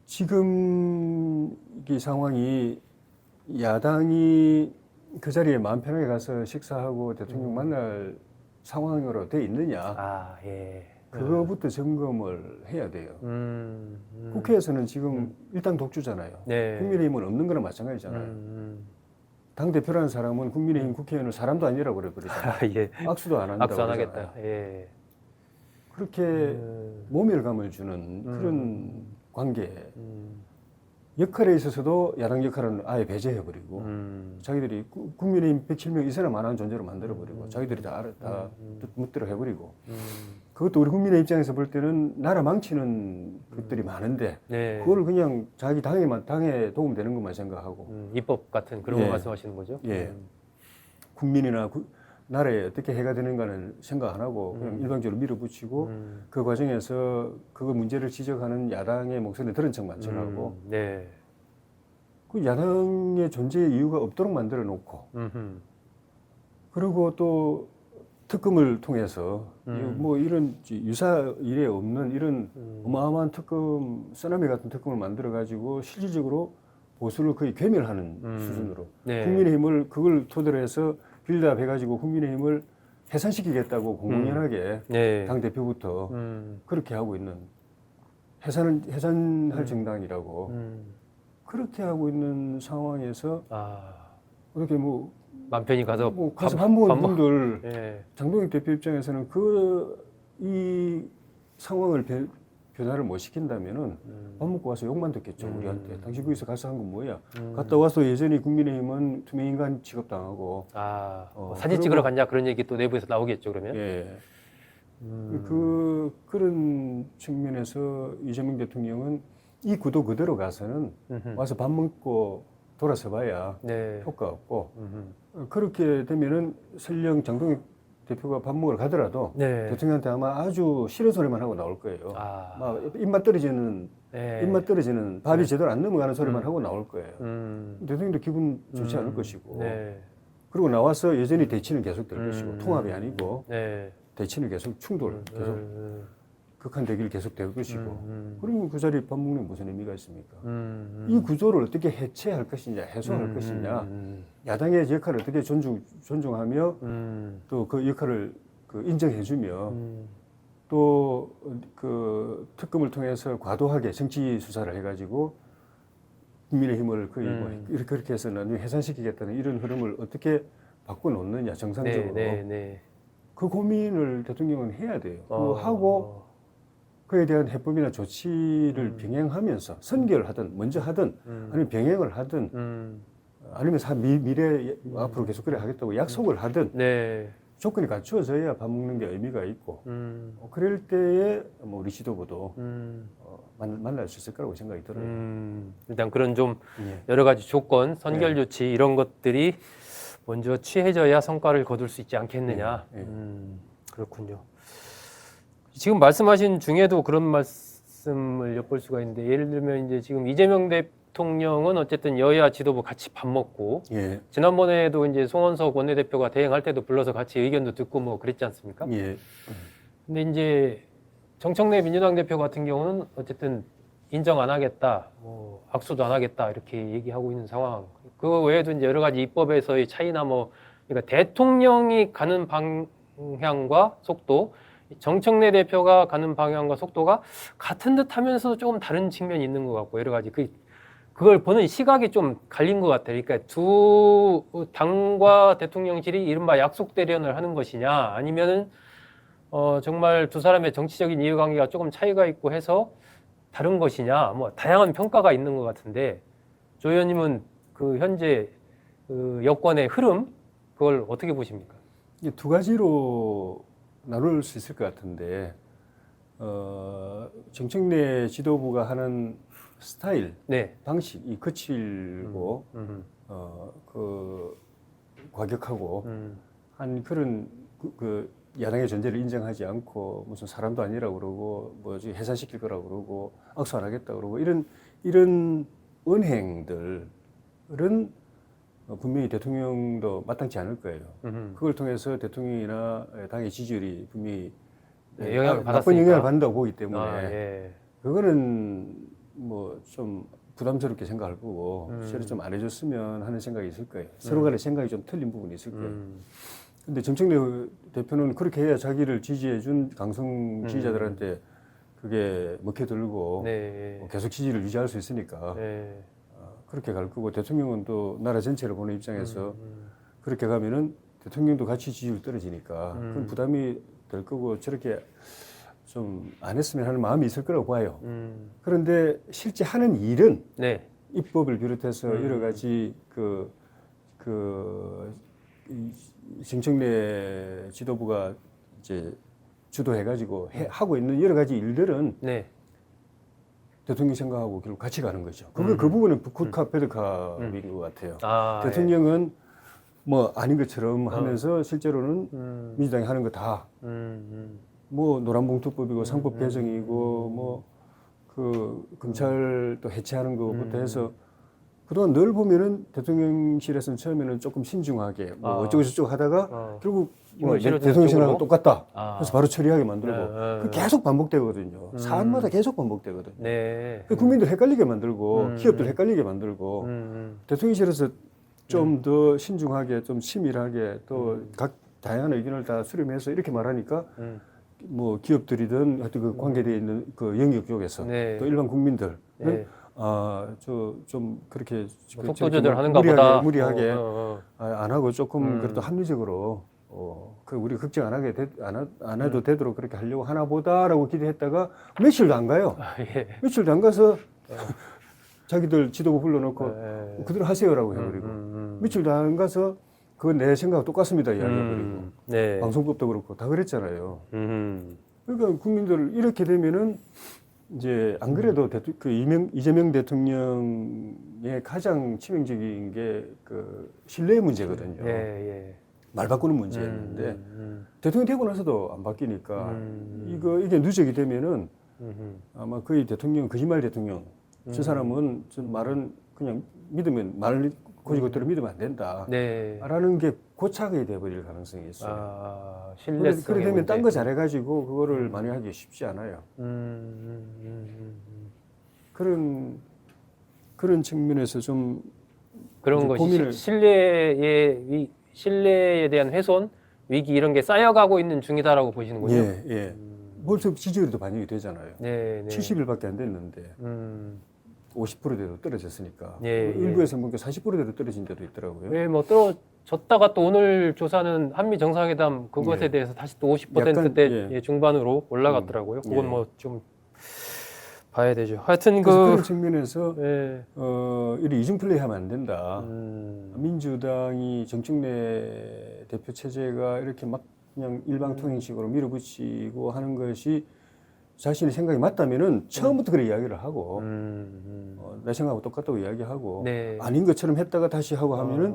지금 이 상황이 야당이 그 자리에 마음 편하게 가서 식사하고 대통령 만날 상황으로 돼 있느냐. 아, 예. 그거부터 점검을 해야 돼요. 국회에서는 지금 일당 독주잖아요. 네. 국민의힘은 없는 거나 마찬가지잖아요. 당 대표라는 사람은 국민의힘 국회의원은 사람도 아니라고 그래버리잖아요. 아, 예. 악수도 안 한다고 악수 안 그러잖아요. 하겠다. 예. 그렇게 모멸감을 주는 그런 관계, 역할에 있어서도 야당 역할은 아예 배제해버리고 자기들이 국민의힘 107명 이 사람 안 하는 존재로 만들어버리고 자기들이 다 묻대로 해버리고 그것도 우리 국민의 입장에서 볼 때는 나라 망치는 것들이 많은데 네. 그걸 그냥 자기 당에 도움되는 것만 생각하고 입법 같은 그런 예. 거 말씀하시는 거죠? 예. 국민이나 나라에 어떻게 해가 되는가는 생각 안 하고 그냥 일방적으로 밀어붙이고 그 과정에서 그 문제를 지적하는 야당의 목소리를 들은 척만 전하고 네. 그 야당의 존재의 이유가 없도록 만들어 놓고 그리고 또 특검을 통해서 뭐 이런 유사 일에 없는 이런 어마어마한 특검, 쓰나미 같은 특검을 만들어 가지고 실질적으로 보수를 거의 괴멸하는 수준으로 네. 국민의힘을 그걸 토대로 해서 빌드업 해가지고 국민의힘을 해산시키겠다고 공공연하게 네. 당 대표부터 그렇게 하고 있는 해산할 정당이라고 그렇게 하고 있는 상황에서 어떻게 뭐 맘 편히 가서 가서 밥 먹은 분들 예. 장동익 대표 입장에서는 이 상황을 변화를 못 시킨다면은 밥 먹고 와서 욕만 듣겠죠 우리한테. 당신 거기서 가서 한 건 뭐야? 갔다 와서 예전에 국민의힘은 투명인간 취급당하고 사진 찍으러 갔냐 그런 얘기 또 내부에서 나오겠죠 그러면. 예. 그런 측면에서 이재명 대통령은 이 구도 그대로 가서는 와서 밥 먹고 돌아서 봐야 네. 효과가 없고 그렇게 되면은 설령 장동익 대표가 밥 먹으러 가더라도 네. 대통령한테 아마 아주 싫은 소리만 하고 나올 거예요. 막 입맛 떨어지는 밥이 제대로 안 넘어가는 소리만 하고 나올 거예요. 대통령도 기분 좋지 않을 것이고 네. 그리고 나와서 여전히 대치는 계속될 것이고 통합이 아니고 네. 대치는 계속 충돌 계속 극한대결 계속될 것이고 그러면 그 자리에 밥 먹는 무슨 의미가 있습니까? 이 구조를 어떻게 해체할 것이냐 해소할 것이냐 야당의 역할을 어떻게 존중하며 또 그 역할을 인정해주며 또 그 특검을 통해서 과도하게 정치 수사를 해가지고 국민의힘을 거의 뭐 그렇게 해서 나중에 해산시키겠다는 이런 흐름을 어떻게 바꿔놓느냐 정상적으로 그 고민을 대통령은 해야 돼요. 그거 하고 그에 대한 해법이나 조치를 병행하면서 선결을 하든 먼저 하든 아니면 병행을 하든 아니면 미래 앞으로 계속 그래 하겠다고 약속을 하든 조건이 갖추어져야 밥 먹는 게 의미가 있고 그럴 때에 뭐 우리 지도부도 만날 수 있을 거라고 생각이 들어요. 일단 그런 좀 여러 가지 조건, 선결 조치 이런 것들이 먼저 취해져야 성과를 거둘 수 있지 않겠느냐. 그렇군요. 지금 말씀하신 중에도 그런 말씀을 엿볼 수가 있는데 예를 들면 이제 지금 이재명 대통령은 어쨌든 여야 지도부 같이 밥 먹고 지난번에도 이제 송원석 원내대표가 대행할 때도 불러서 같이 의견도 듣고 뭐 그랬지 않습니까? 근데 이제 정청래 민주당 대표 같은 경우는 어쨌든 인정 안 하겠다, 뭐 악수도 안 하겠다 이렇게 얘기하고 있는 상황. 그 외에도 이제 여러 가지 입법에서의 차이나 뭐 그러니까 대통령이 가는 방향과 속도, 정청래 대표가 가는 방향과 속도가 같은 듯하면서도 조금 다른 측면이 있는 것 같고 여러 가지 그걸 보는 시각이 좀 갈린 것 같아요. 그러니까 두 당과 대통령실이 이른바 약속 대련을 하는 것이냐 아니면은 정말 두 사람의 정치적인 이해관계가 조금 차이가 있고 해서 다른 것이냐 뭐 다양한 평가가 있는 것 같은데 조 의원님은 그 현재 그 여권의 흐름 그걸 어떻게 보십니까? 이게 두 가지로 나눌 수 있을 것 같은데 정청래 지도부가 하는 스타일, 방식이 거칠고 그 과격하고 한 그런 그 야당의 존재를 인정하지 않고 무슨 사람도 아니라고 그러고 뭐지 해산시킬 거라고 그러고 악수 안 하겠다 그러고 이런 언행들은 분명히 대통령도 마땅치 않을 거예요. 그걸 통해서 대통령이나 당의 지지율이 분명히 영향을 받았으니까. 나쁜 영향을 받는다고 보기 때문에 예. 그거는 뭐 좀 부담스럽게 생각할 거고 실제로 좀 안 해줬으면 하는 생각이 있을 거예요. 서로 간의 생각이 좀 틀린 부분이 있을 거예요. 근데 정청래 대표는 그렇게 해야 자기를 지지해준 강성 지지자들한테 그게 먹혀들고 네. 뭐 계속 지지를 유지할 수 있으니까 네. 그렇게 갈 거고 대통령은 또 나라 전체를 보는 입장에서 그렇게 가면은 대통령도 같이 지지율 떨어지니까 그건 부담이 될 거고 저렇게 좀 안 했으면 하는 마음이 있을 거라고 봐요. 그런데 실제 하는 일은 네. 입법을 비롯해서 여러 가지 이 정청래 지도부가 이제 주도해가지고 하고 있는 여러 가지 일들은 네. 대통령 생각하고 결국 같이 가는 거죠. 그 부분은 굿캅 배드캅인 것 같아요. 대통령은 뭐 아닌 것처럼 하면서 실제로는 민주당이 하는 거 다 뭐 노란봉투법이고 상법 개정이고 뭐 그 검찰 또 해체하는 거부터 해서 그동안 늘 보면은 대통령실에서는 처음에는 조금 신중하게 뭐 어쩌고 저쩌고 하다가 결국 뭐 대통령 생각하고 똑같다. 그래서 바로 처리하게 만들고 그 계속 반복되거든요. 사안마다 계속 반복되거든요. 네. 국민들 헷갈리게 만들고 기업들 헷갈리게 만들고 대통령실에서 좀 더 신중하게 좀 치밀하게 또 각 다양한 의견을 다 수렴해서 이렇게 말하니까 뭐 기업들이든 하여튼 그 관계되어 있는 그 영역 쪽에서 네. 또 일반 국민들은 네. 저 좀 그렇게 속도 조절하는가 보다. 무리하게 안 하고 조금 그래도 합리적으로 그 우리 걱정 안 해도 되도록 그렇게 하려고 하나 보다라고 기대했다가 며칠도 안 가요. 예. 며칠도 안 가서 자기들 지도부 불러놓고 그대로 하세요라고 해버리고 며칠도 안 가서 그건 내 생각과 똑같습니다 이야기해버리고 네. 방송법도 그렇고 다 그랬잖아요. 그러니까 국민들 이렇게 되면은 이제 안 그래도 이재명 대통령의 가장 치명적인 게 그 신뢰 문제거든요. 예. 말 바꾸는 문제였는데 대통령 되고 나서도 안 바뀌니까 이게 누적이 되면은 아마 거의 대통령 거짓말 대통령 저 사람은 저 말은 그냥 믿으면 말 고지고대로 믿으면 안 된다. 네. 라는 게 고착이 돼버릴 가능성이 있어요. 신뢰성이 그렇게 되면 딴 거 잘해가지고 그거를 만회하기 쉽지 않아요. 그런 측면에서 좀 그런 것이 고민을 신뢰에 대한 훼손, 위기 이런 게 쌓여가고 있는 중이다라고 보시는군요. 예. 벌써 지지율도 반영이 되잖아요. 네. 70일밖에 안 됐는데 50%대로 떨어졌으니까 예. 일부에서 보니까 40%대로 떨어진 데도 있더라고요. 네, 뭐 떨어졌다가 또 오늘 조사는 한미 정상회담 그것에 대해서 다시 또 50%대 중반으로 올라갔더라고요. 그건 뭐 좀 봐야 되죠. 하여튼 그런 측면에서 이리 이중 플레이하면 안 된다. 민주당이 정청래 대표 체제가 이렇게 막 그냥 일방통행식으로 밀어붙이고 하는 것이 자신의 생각이 맞다면은 처음부터 그래 이야기를 하고 내 생각하고 똑같다고 이야기하고 아닌 것처럼 했다가 다시 하고 하면은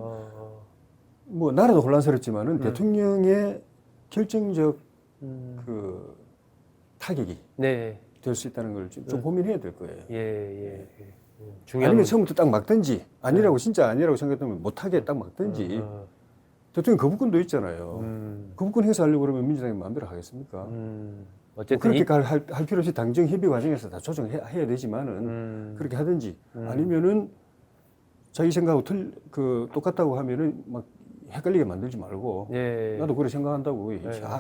뭐 나라도 혼란스럽지만은 대통령의 결정적 그 타격이 될 수 있다는 걸 좀 고민해야 될 거예요. 아니면 처음부터 딱 막든지 아니라고 진짜 아니라고 생각했다면 못하게 딱 막든지 대통령 거부권도 있잖아요. 거부권 행사하려고 그러면 민주당이 마음대로 하겠습니까? 어쨌든 그렇게 할 필요 없이 당정 협의 과정에서 다 조정해야 되지만은 그렇게 하든지 아니면은 자기 생각하고 똑같다고 하면은 막 헷갈리게 만들지 말고 나도 그렇게 생각한다고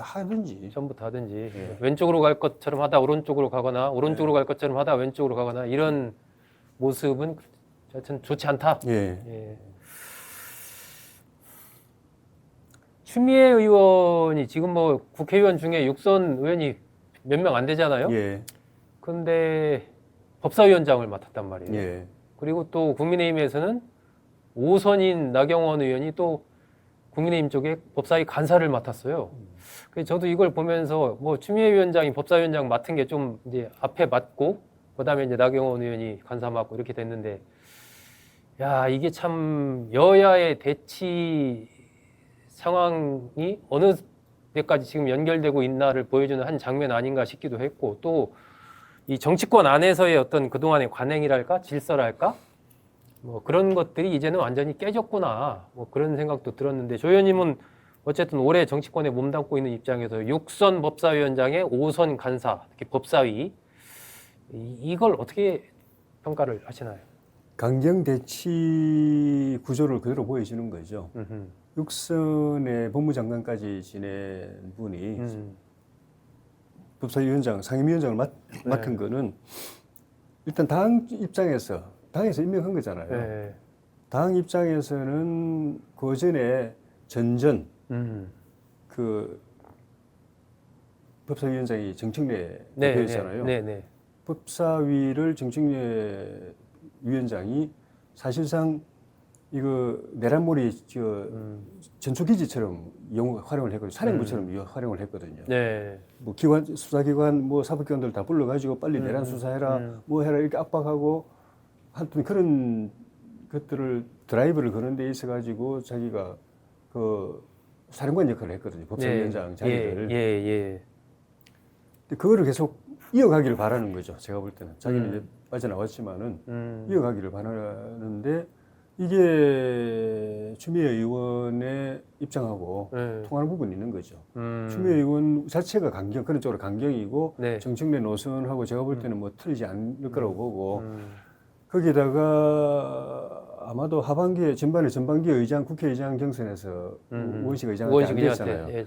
하든지 처음부터 하든지 왼쪽으로 갈 것처럼 하다 오른쪽으로 가거나 오른쪽으로 갈 것처럼 하다 왼쪽으로 가거나 이런 모습은 하여튼 좋지 않다. 추미애 의원이 지금 뭐 국회의원 중에 육선 의원이 몇 명 안 되잖아요. 그런데 법사위원장을 맡았단 말이에요. 그리고 또 국민의힘에서는 5선인 나경원 의원이 또 국민의힘 쪽에 법사위 간사를 맡았어요. 그래서 저도 이걸 보면서 뭐 추미애 위원장이 법사위원장 맡은 게 좀 이제 앞에 맡고 그다음에 이제 나경원 의원이 간사 맡고 이렇게 됐는데 야, 이게 참 여야의 대치 상황이 어느 데까지 지금 연결되고 있나를 보여주는 한 장면 아닌가 싶기도 했고 또 이 정치권 안에서의 어떤 그동안의 관행이랄까 질서랄까 뭐 그런 것들이 이제는 완전히 깨졌구나 뭐 그런 생각도 들었는데 조 의원님은 어쨌든 올해 정치권에 몸담고 있는 입장에서 6선 법사위원장의 5선 간사, 특히 법사위 이걸 어떻게 평가를 하시나요? 강경 대치 구조를 그대로 보여주는 거죠. 6선의 법무장관까지 지낸 분이 법사위원장, 상임위원장을 맡은 거는 일단 당 입장에서 당에서 임명한 거잖아요. 네. 당 입장에서는 그 전에 전전 그 법사위원장이 정청래 대표였잖아요. 법사위를 정청래 위원장이 사실상 이거 내란몰이 전초기지처럼 활용을 했거든요. 사령부처럼 활용을 했거든요. 네. 뭐 기관, 수사기관, 뭐 사법기관들 다 불러가지고 빨리 내란 수사해라, 뭐 해라 이렇게 압박하고 하여튼 그런 것들을 드라이브를 거는 데 있어가지고 자기가 그 사령관 역할을 했거든요. 법사위원장 자리를. 근데 그거를 계속 이어가기를 바라는 거죠. 제가 볼 때는. 자기는 이제 빠져나왔지만은 이어가기를 바라는데 이게 추미애 의원의 입장하고 통하는 부분이 있는 거죠. 추미애 의원 자체가 그런 쪽으로 강경이고 정청래 노선하고 제가 볼 때는 뭐 틀리지 않을 거라고 보고 거기다가 아마도 하반기에 전반기 의장 국회의장 경선에서 우원식 의장한테 안 됐잖아요.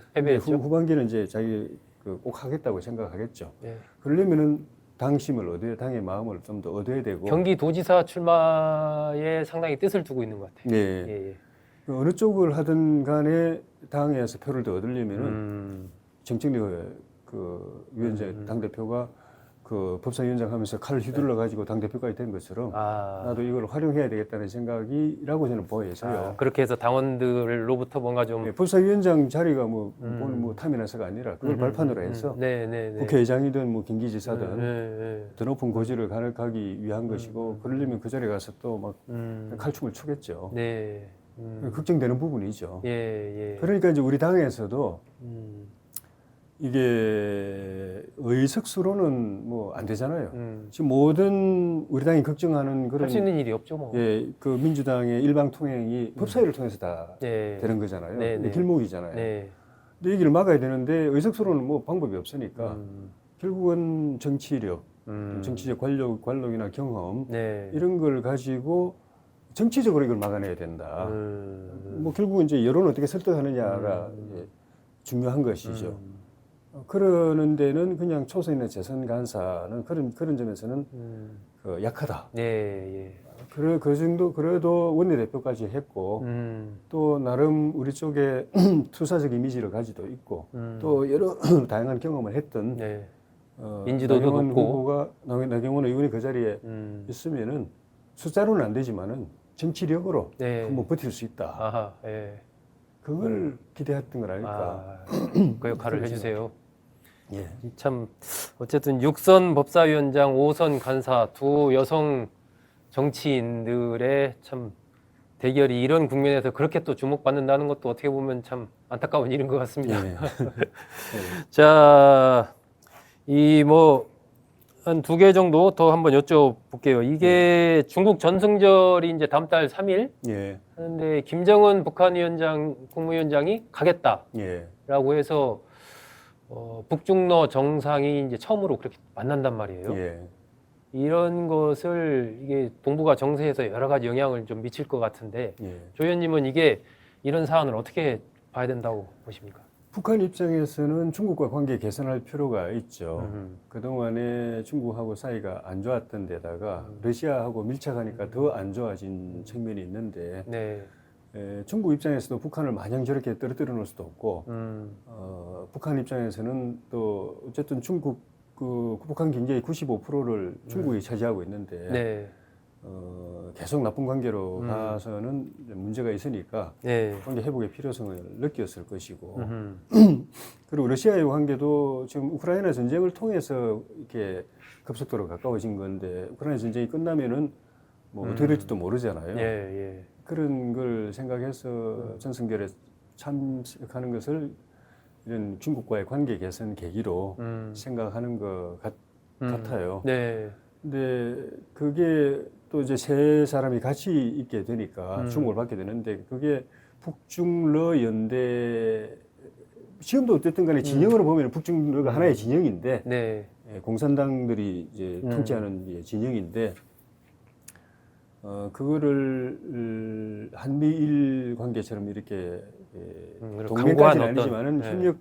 후반기는 이제 자기 꼭 하겠다고 생각하겠죠. 그러려면은 당심을 당의 마음을 좀 더 얻어야 되고 경기도지사 출마에 상당히 뜻을 두고 있는 것 같아요. 어느 쪽을 하든 간에 당에서 표를 더 얻으려면은 정청래 위원장 당대표가 그 법사위원장 하면서 칼을 휘둘러 가지고 당대표까지 된 것처럼 나도 이걸 활용해야 되겠다는 생각이라고 저는 보여서요. 그렇게 해서 당원들로부터 뭔가 좀 법사위원장 자리가 뭐 탐이나서가 아니라 그걸 발판으로 해서 국회의장이든 뭐 경기지사든 더 높은 고지를 가기 위한 것이고 그러려면 그 자리에 가서 또 막 칼춤을 추겠죠. 걱정되는 부분이죠. 그러니까 이제 우리 당에서도 이게 의석수로는 뭐 안 되잖아요. 지금 모든 우리 당이 걱정하는 그런 할 수 있는 일이 없죠, 뭐. 그 민주당의 일방 통행이 법사위를 통해서 다 되는 거잖아요. 길목이잖아요. 근데 이 길을 막아야 되는데 의석수로는 뭐 방법이 없으니까 결국은 정치력, 정치적 관록이나 경험 이런 걸 가지고 정치적으로 이걸 막아내야 된다. 뭐 결국은 이제 여론을 어떻게 설득하느냐가 이제 중요한 것이죠. 그러는 데는 그냥 초선이나 재선 간사는 그런 점에서는 약하다. 그 정도 그래도 원내대표까지 했고 또 나름 우리 쪽에 투사적 이미지를 가지고 있고 또 여러 다양한 경험을 했던 인지도도 나경원 높고 후보가 나경원 의원이 그 자리에 있으면은 숫자로는 안 되지만은 정치력으로 한번 버틸 수 있다. 그걸 기대했던 걸 아닐까. 그 역할을 해주세요. 참 어쨌든 6선 법사위원장, 5선 간사 두 여성 정치인들의 참 대결이 이런 국면에서 그렇게 또 주목받는다는 것도 어떻게 보면 참 안타까운 일인 것 같습니다. 자, 이 뭐 한 두 개 정도 더 한번 여쭤볼게요. 이게 중국 전승절이 이제 다음 달 3일 하는데 김정은 북한 국무위원장이 가겠다라고 해서 북중러 정상이 이제 처음으로 그렇게 만난단 말이에요. 이런 것을 이게 동북아 정세에서 여러 가지 영향을 좀 미칠 것 같은데 조 의원님은 이런 사안을 어떻게 봐야 된다고 보십니까? 북한 입장에서는 중국과 관계 개선할 필요가 있죠. 그동안에 중국하고 사이가 안 좋았던 데다가 러시아하고 밀착하니까 더 안 좋아진 측면이 있는데 중국 입장에서도 북한을 마냥 저렇게 떨어뜨려 놓을 수도 없고 북한 입장에서는 또 어쨌든 중국 북한 경제의 95%를 중국이 차지하고 있는데 계속 나쁜 관계로 가서는 문제가 있으니까 관계 회복의 필요성을 느꼈을 것이고 그리고 러시아의 관계도 지금 우크라이나 전쟁을 통해서 이렇게 급속도로 가까워진 건데 우크라이나 전쟁이 끝나면은 뭐 어떻게 될지도 모르잖아요. 그런 걸 생각해서 전승결에 참석하는 것을 이런 중국과의 관계 개선 계기로 생각하는 것 같아요. 근데 그게 또 이제 세 사람이 같이 있게 되니까 주목을 받게 되는데 그게 북중러 연대 지금도 어쨌든 간에 진영으로 보면 북중러가 하나의 진영인데 네. 공산당들이 이제 통치하는 이제 진영인데 그거를 한미일 관계처럼 이렇게 동맹까지는 아니지만은 협력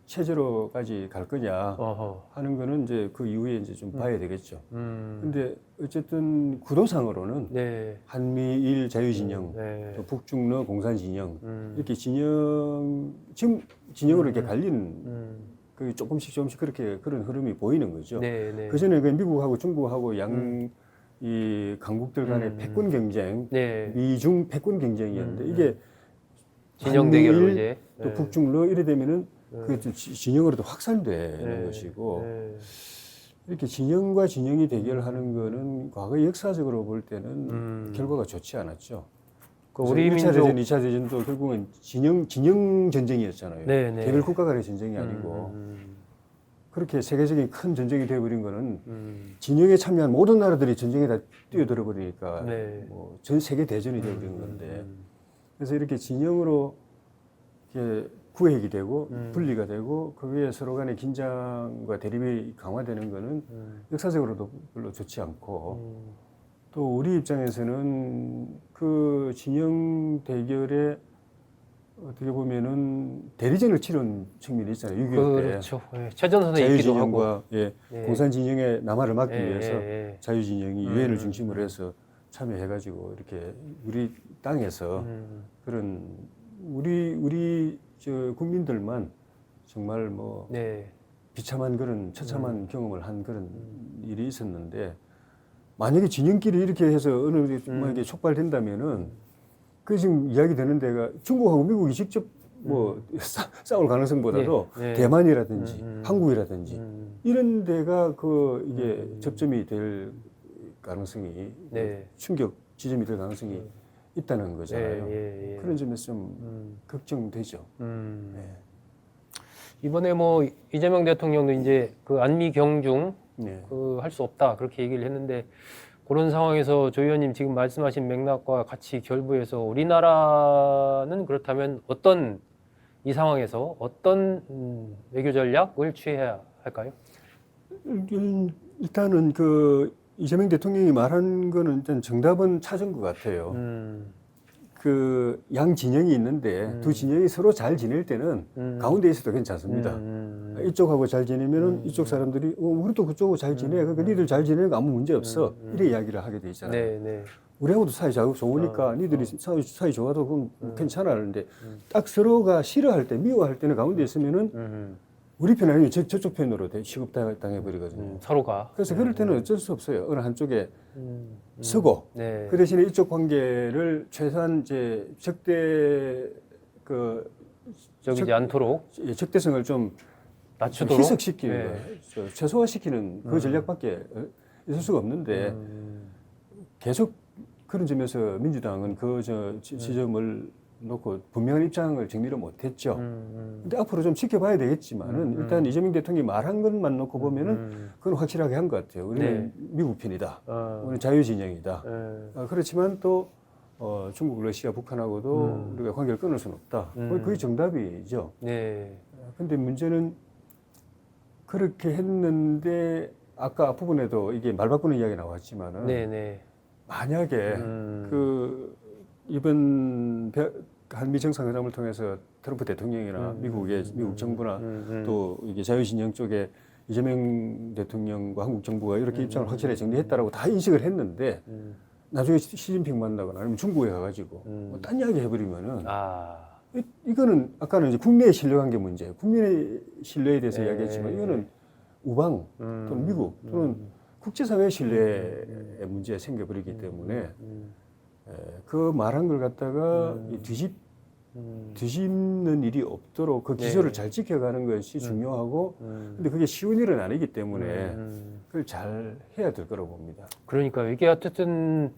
체제로까지 갈 거냐 하는 거는 이제 그 이후에 이제 좀 봐야 되겠죠. 근데 어쨌든 구도상으로는 네. 한미일 자유진영, 또 북중러 공산진영 이렇게 진영 지금 진영으로 이렇게 갈리는 그 조금씩 그렇게 그런 흐름이 보이는 거죠. 네. 그 전에 그 미국하고 중국하고 이 강국들 간의 패권 경쟁, 미중 패권 경쟁이었는데 이게 진영 대결로 이제 또 북중러 이래 되면은 그 진영으로도 확산되는 것이고 이렇게 진영과 진영이 대결하는 거는 과거 역사적으로 볼 때는 결과가 좋지 않았죠. 그 우리 1차 대전, 2차 대전도 결국은 진영 전쟁이었잖아요. 개별 국가 간의 전쟁이 아니고 그렇게 세계적인 큰 전쟁이 되어버린 거는 진영에 참여한 모든 나라들이 전쟁에 다 뛰어들어 버리니까 뭐 전 세계 대전이 되어버린 건데 그래서 이렇게 진영으로 이렇게 구획이 되고 분리가 되고 거기에 서로 간의 긴장과 대립이 강화되는 거는 역사적으로도 별로 좋지 않고 또 우리 입장에서는 그 진영 대결에 어떻게 보면은 대리전을 치른 측면이 있잖아요. 6.25 때. 그렇죠. 최전선에 있기도 하고. 공산진영의 남하를 막기 위해서 자유진영이 유엔을 중심으로 해서 참여해가지고 이렇게 우리 땅에서 그런 우리 저 국민들만 정말 뭐 비참한 그런 처참한 경험을 한 그런 일이 있었는데 만약에 진영끼리 이렇게 해서 어느 정도에 촉발된다면은 그 지금 이야기되는 데가 중국하고 미국이 직접 뭐 싸울 가능성보다도 대만이라든지 한국이라든지 이런 데가 그 이게 접점이 될 가능성이 충격 지점이 될 가능성이 있다는 거잖아요. 그런 점에서 좀 걱정되죠. 이번에 뭐 이재명 대통령도 이제 그 안미 경중 그 할 수 없다 그렇게 얘기를 했는데 그런 상황에서 조 의원님 지금 말씀하신 맥락과 같이 결부해서 우리나라는 그렇다면 이 상황에서 어떤 외교 전략을 취해야 할까요? 일단은 그 이재명 대통령이 말한 거는 일단 정답은 찾은 것 같아요. 그 양 진영이 있는데 두 진영이 서로 잘 지낼 때는 가운데 있어도 괜찮습니다. 이쪽하고 잘 지내면은 이쪽 사람들이 우리도 그쪽하고 잘 지내. 그러니까 니들 잘 지내니까 아무 문제 없어. 이래 이야기를 하게 돼 있잖아요. 우리하고도 사이 좋으니까 니들이 사이 좋아도 그럼 괜찮아 하는데 딱 서로가 싫어할 때 미워할 때는 가운데 있으면은 우리 편 아니면 저쪽 편으로 취급당해 버리거든요. 서로가. 그래서 그럴 때는 어쩔 수 없어요. 어느 한쪽에 서고 그 대신에 이쪽 관계를 최소한 이제 적이지 않도록 적대성을 좀 낮추도록 희석시키는 거예요. 최소화시키는 그 전략밖에 있을 수가 없는데 계속 그런 점에서 민주당은 그 지점을 놓고 분명한 입장을 정리를 못했죠. 근데 앞으로 좀 지켜봐야 되겠지만은 일단 이재명 대통령이 말한 것만 놓고 보면은 그건 확실하게 한 것 같아요. 우리는 미국 편이다. 우리는 자유진영이다. 그렇지만 또 중국, 러시아, 북한하고도 우리가 관계를 끊을 수는 없다. 그게 정답이죠. 근데 문제는 그렇게 했는데 아까 앞부분에도 이게 말 바꾸는 이야기 나왔지만은 만약에 이번 한미 정상회담을 통해서 트럼프 대통령이나 미국 정부나 또 이게 자유진영 쪽에 이재명 대통령과 한국 정부가 이렇게 입장을 확실하게 정리했다라고 다 인식을 했는데 나중에 시진핑 만나거나 아니면 중국에 가가지고 뭐 딴 이야기 해버리면은 이거는 아까는 이제 국내에 신뢰관계 문제, 국민의 신뢰에 대해서 이야기했지만 이거는 우방 또는 미국 또는 국제사회 신뢰의 문제가 생겨버리기 때문에 그 말한 걸 갖다가 뒤집는 일이 없도록 그 기조를 잘 지켜가는 것이 중요하고 근데 그게 쉬운 일은 아니기 때문에 그걸 잘 해야 될 거라고 봅니다. 그러니까 이게 어쨌든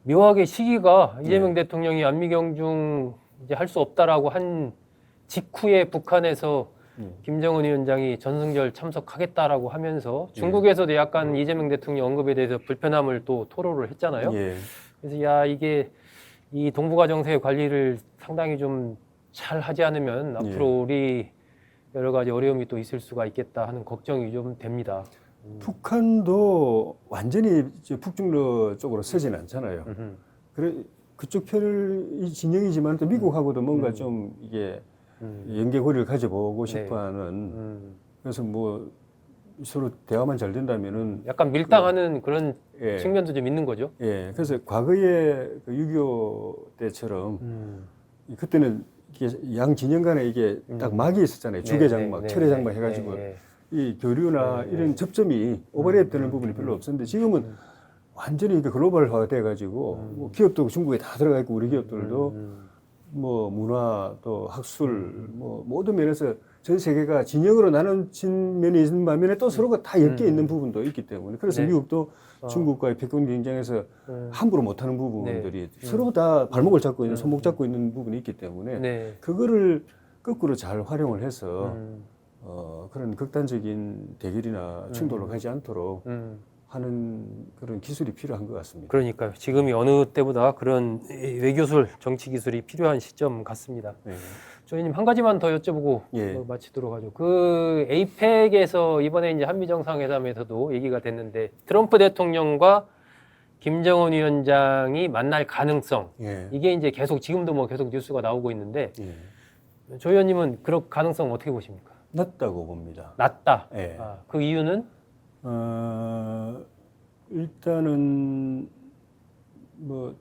묘하게 시기가 이재명 대통령이 안미경중 이제 할 수 없다라고 한 직후에 북한에서 김정은 위원장이 전승절 참석하겠다라고 하면서 중국에서도 약간 이재명 대통령 언급에 대해서 불편함을 또 토로를 했잖아요. 그래서 이게 이 동북아 정세 관리를 상당히 좀 잘 하지 않으면 앞으로 우리 여러 가지 어려움이 또 있을 수가 있겠다 하는 걱정이 좀 됩니다. 북한도 완전히 이제 북중러 쪽으로 서지는 않잖아요. 그래 그쪽 편이 진영이지만 또 미국하고도 뭔가 좀 이게 연계고리를 가져보고 싶어하는 그래서 뭐 서로 대화만 잘 된다면은 약간 밀당하는 그런 예. 측면도 좀 있는 거죠. 예, 그래서 과거에 그6.25 때처럼 그때는 이게 양 진영 간에 이게 딱 막이 있었잖아요. 주계장막, 철회장막 해가지고 이 교류나 이런 접점이 오버랩 되는 부분이 별로 없었는데 지금은 완전히 이게 글로벌화 돼가지고 뭐 기업도 중국에 다 들어가 있고 우리 기업들도 뭐 문화 또 학술 뭐 모든 면에서 전 세계가 진영으로 나눠진 면이 있는 반면에 또 서로가 다 엮여 있는 부분도 있기 때문에 그래서 미국도 중국과의 패권 경쟁에서 함부로 못하는 부분들이 서로 다 발목을 잡고 있는 손목 잡고 있는 부분이 있기 때문에 그거를 거꾸로 잘 활용을 해서 그런 극단적인 대결이나 충돌로 가지 않도록 하는 그런 기술이 필요한 것 같습니다. 그러니까요. 지금이 어느 때보다 그런 외교술, 정치 기술이 필요한 시점 같습니다. 조현님 한 가지만 더 여쭤보고 마치도록 하죠. 그 에이펙에서 이번에 이제 한미 정상회담에서도 얘기가 됐는데 트럼프 대통령과 김정은 위원장이 만날 가능성 이게 이제 계속 지금도 뭐 계속 뉴스가 나오고 있는데 조 의원님은 그런 가능성 어떻게 보십니까? 낮다고 봅니다. 낮다. 그 이유는 일단은 뭐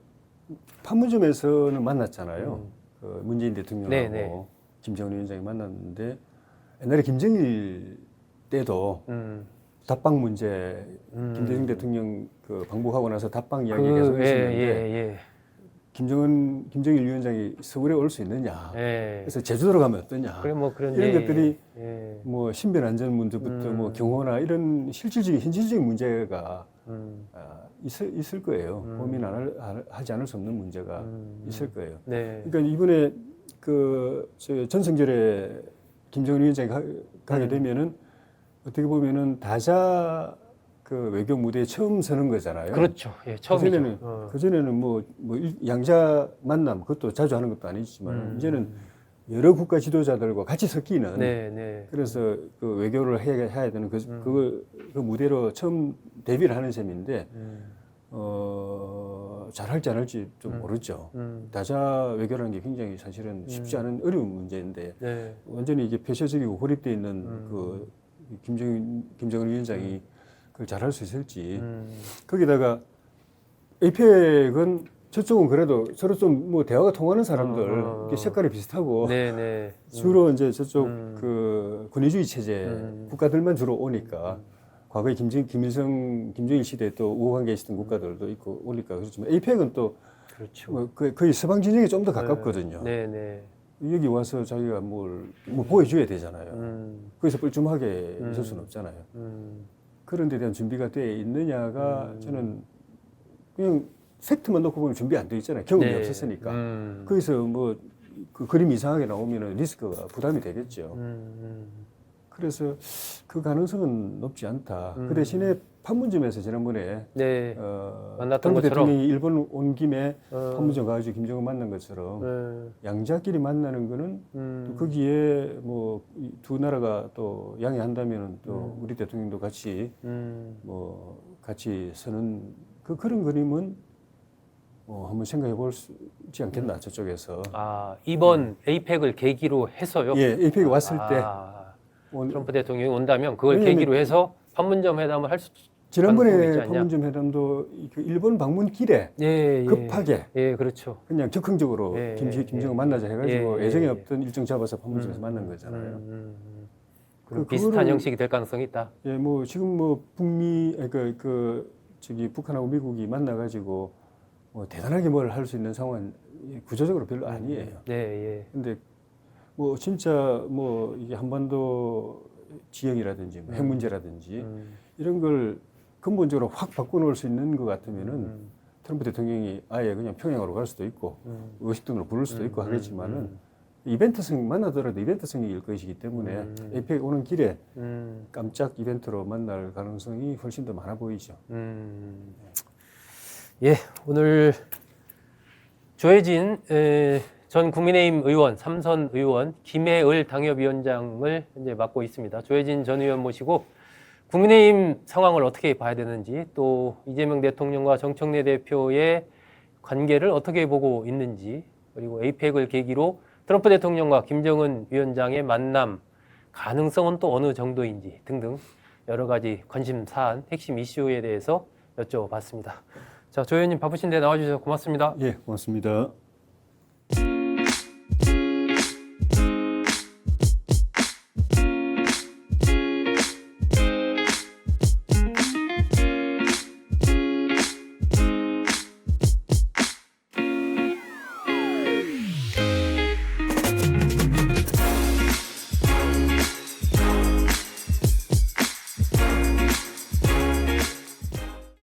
판문점에서는 만났잖아요. 그 문재인 대통령하고 김정은 위원장이 만났는데 옛날에 김정일 때도 답방 문제 김대중 대통령 그 방북하고 나서 답방 이야기 계속 있었는데 김정일 위원장이 서울에 올 수 있느냐 그래서 제주도로 가면 어떠냐 그래 뭐 그런 이런 것들이 뭐 신변 안전 문제부터 뭐 경호나 이런 실질적인 현실적인 문제가 있을 거예요. 고민 하지 않을 수 없는 문제가 있을 거예요. 그러니까 이번에 그 전성절에 김정은 위원장이 가게 되면은 어떻게 보면은 다자 그 외교 무대에 처음 서는 거잖아요. 그렇죠. 처음이죠. 그전에는 뭐 양자 만남 그것도 자주 하는 것도 아니지만 이제는 여러 국가 지도자들과 같이 섞이는 그래서 그 외교를 해야 되는 그 무대로 처음 데뷔를 하는 셈인데 잘할지 안 할지 좀 모르죠. 다자 외교라는 게 굉장히 사실은 쉽지 않은 어려운 문제인데 완전히 이게 폐쇄적이고 고립되어 있는 그 김정은 위원장이 그걸 잘할 수 있을지. 거기다가 에이펙은 저쪽은 그래도 서로 좀 뭐 대화가 통하는 사람들, 색깔이 비슷하고 주로 이제 저쪽 그 권위주의 체제 국가들만 주로 오니까 과거에 김정일 시대 또 우호관계에 있었던 국가들도 있고 오니까 그렇지만 에이펙은 또 뭐 거의 서방 진영에 좀 더 가깝거든요. 여기 와서 자기가 뭐 보여줘야 되잖아요. 거기서 뻘쭘하게 있을 수는 없잖아요. 그런 데 대한 준비가 돼 있느냐가 저는 그냥 팩트만 놓고 보면 준비 안 돼 있잖아요. 경험이 없었으니까. 거기서 뭐 그 그림 이상하게 나오면 리스크가 부담이 되겠죠. 그래서 그 가능성은 높지 않다. 그 대신에 판문점에서 지난번에 만났던 트럼프 것처럼 대통령이 일본 온 김에 판문점 가가지고 김정은 만난 것처럼 양자끼리 만나는 거는 또 거기에 뭐 두 나라가 또 양해한다면 또 우리 대통령도 같이 뭐 같이 서는 그런 그림은 한번 생각해 볼 수 있지 않겠나 저쪽에서. 이번 에이펙을 계기로 해서요. 에이펙이 왔을 때 트럼프 대통령이 온다면 그걸 계기로 해서 판문점 회담을 할 수. 지난번에 판문점 회담도 그 일본 방문 길에 급하게 그렇죠. 그냥 적극적으로 김정은 만나자 해가지고 예정에 없던 일정 잡아서 판문점에서 만난 거잖아요. 그럼 비슷한 형식이 될 가능성이 있다. 뭐 지금 뭐 북미 저기 북한하고 미국이 만나가지고 뭐 대단하게 뭘 할 수 있는 상황은 구조적으로 별로 아니에요. 근데 뭐 진짜 뭐 이게 한반도 지형이라든지 뭐 핵 문제라든지 이런 걸 근본적으로 확 바꿔놓을 수 있는 것 같으면은 트럼프 대통령이 아예 그냥 평양으로 갈 수도 있고 워싱턴으로 부를 수도 있고 하겠지만은 이벤트성 만나더라도 이벤트성일 것이기 때문에 에이펙 오는 길에 깜짝 이벤트로 만날 가능성이 훨씬 더 많아 보이죠. 오늘 조혜진 전 국민의힘 의원, 삼선 의원, 김해을 당협위원장을 이제 맡고 있습니다. 조혜진 전 의원 모시고 국민의힘 상황을 어떻게 봐야 되는지, 또 이재명 대통령과 정청래 대표의 관계를 어떻게 보고 있는지, 그리고 에이펙을 계기로 트럼프 대통령과 김정은 위원장의 만남 가능성은 또 어느 정도인지 등등 여러 가지 관심 사안, 핵심 이슈에 대해서 여쭤봤습니다. 자, 조 의원님 바쁘신데 나와주셔서 고맙습니다. 예, 고맙습니다.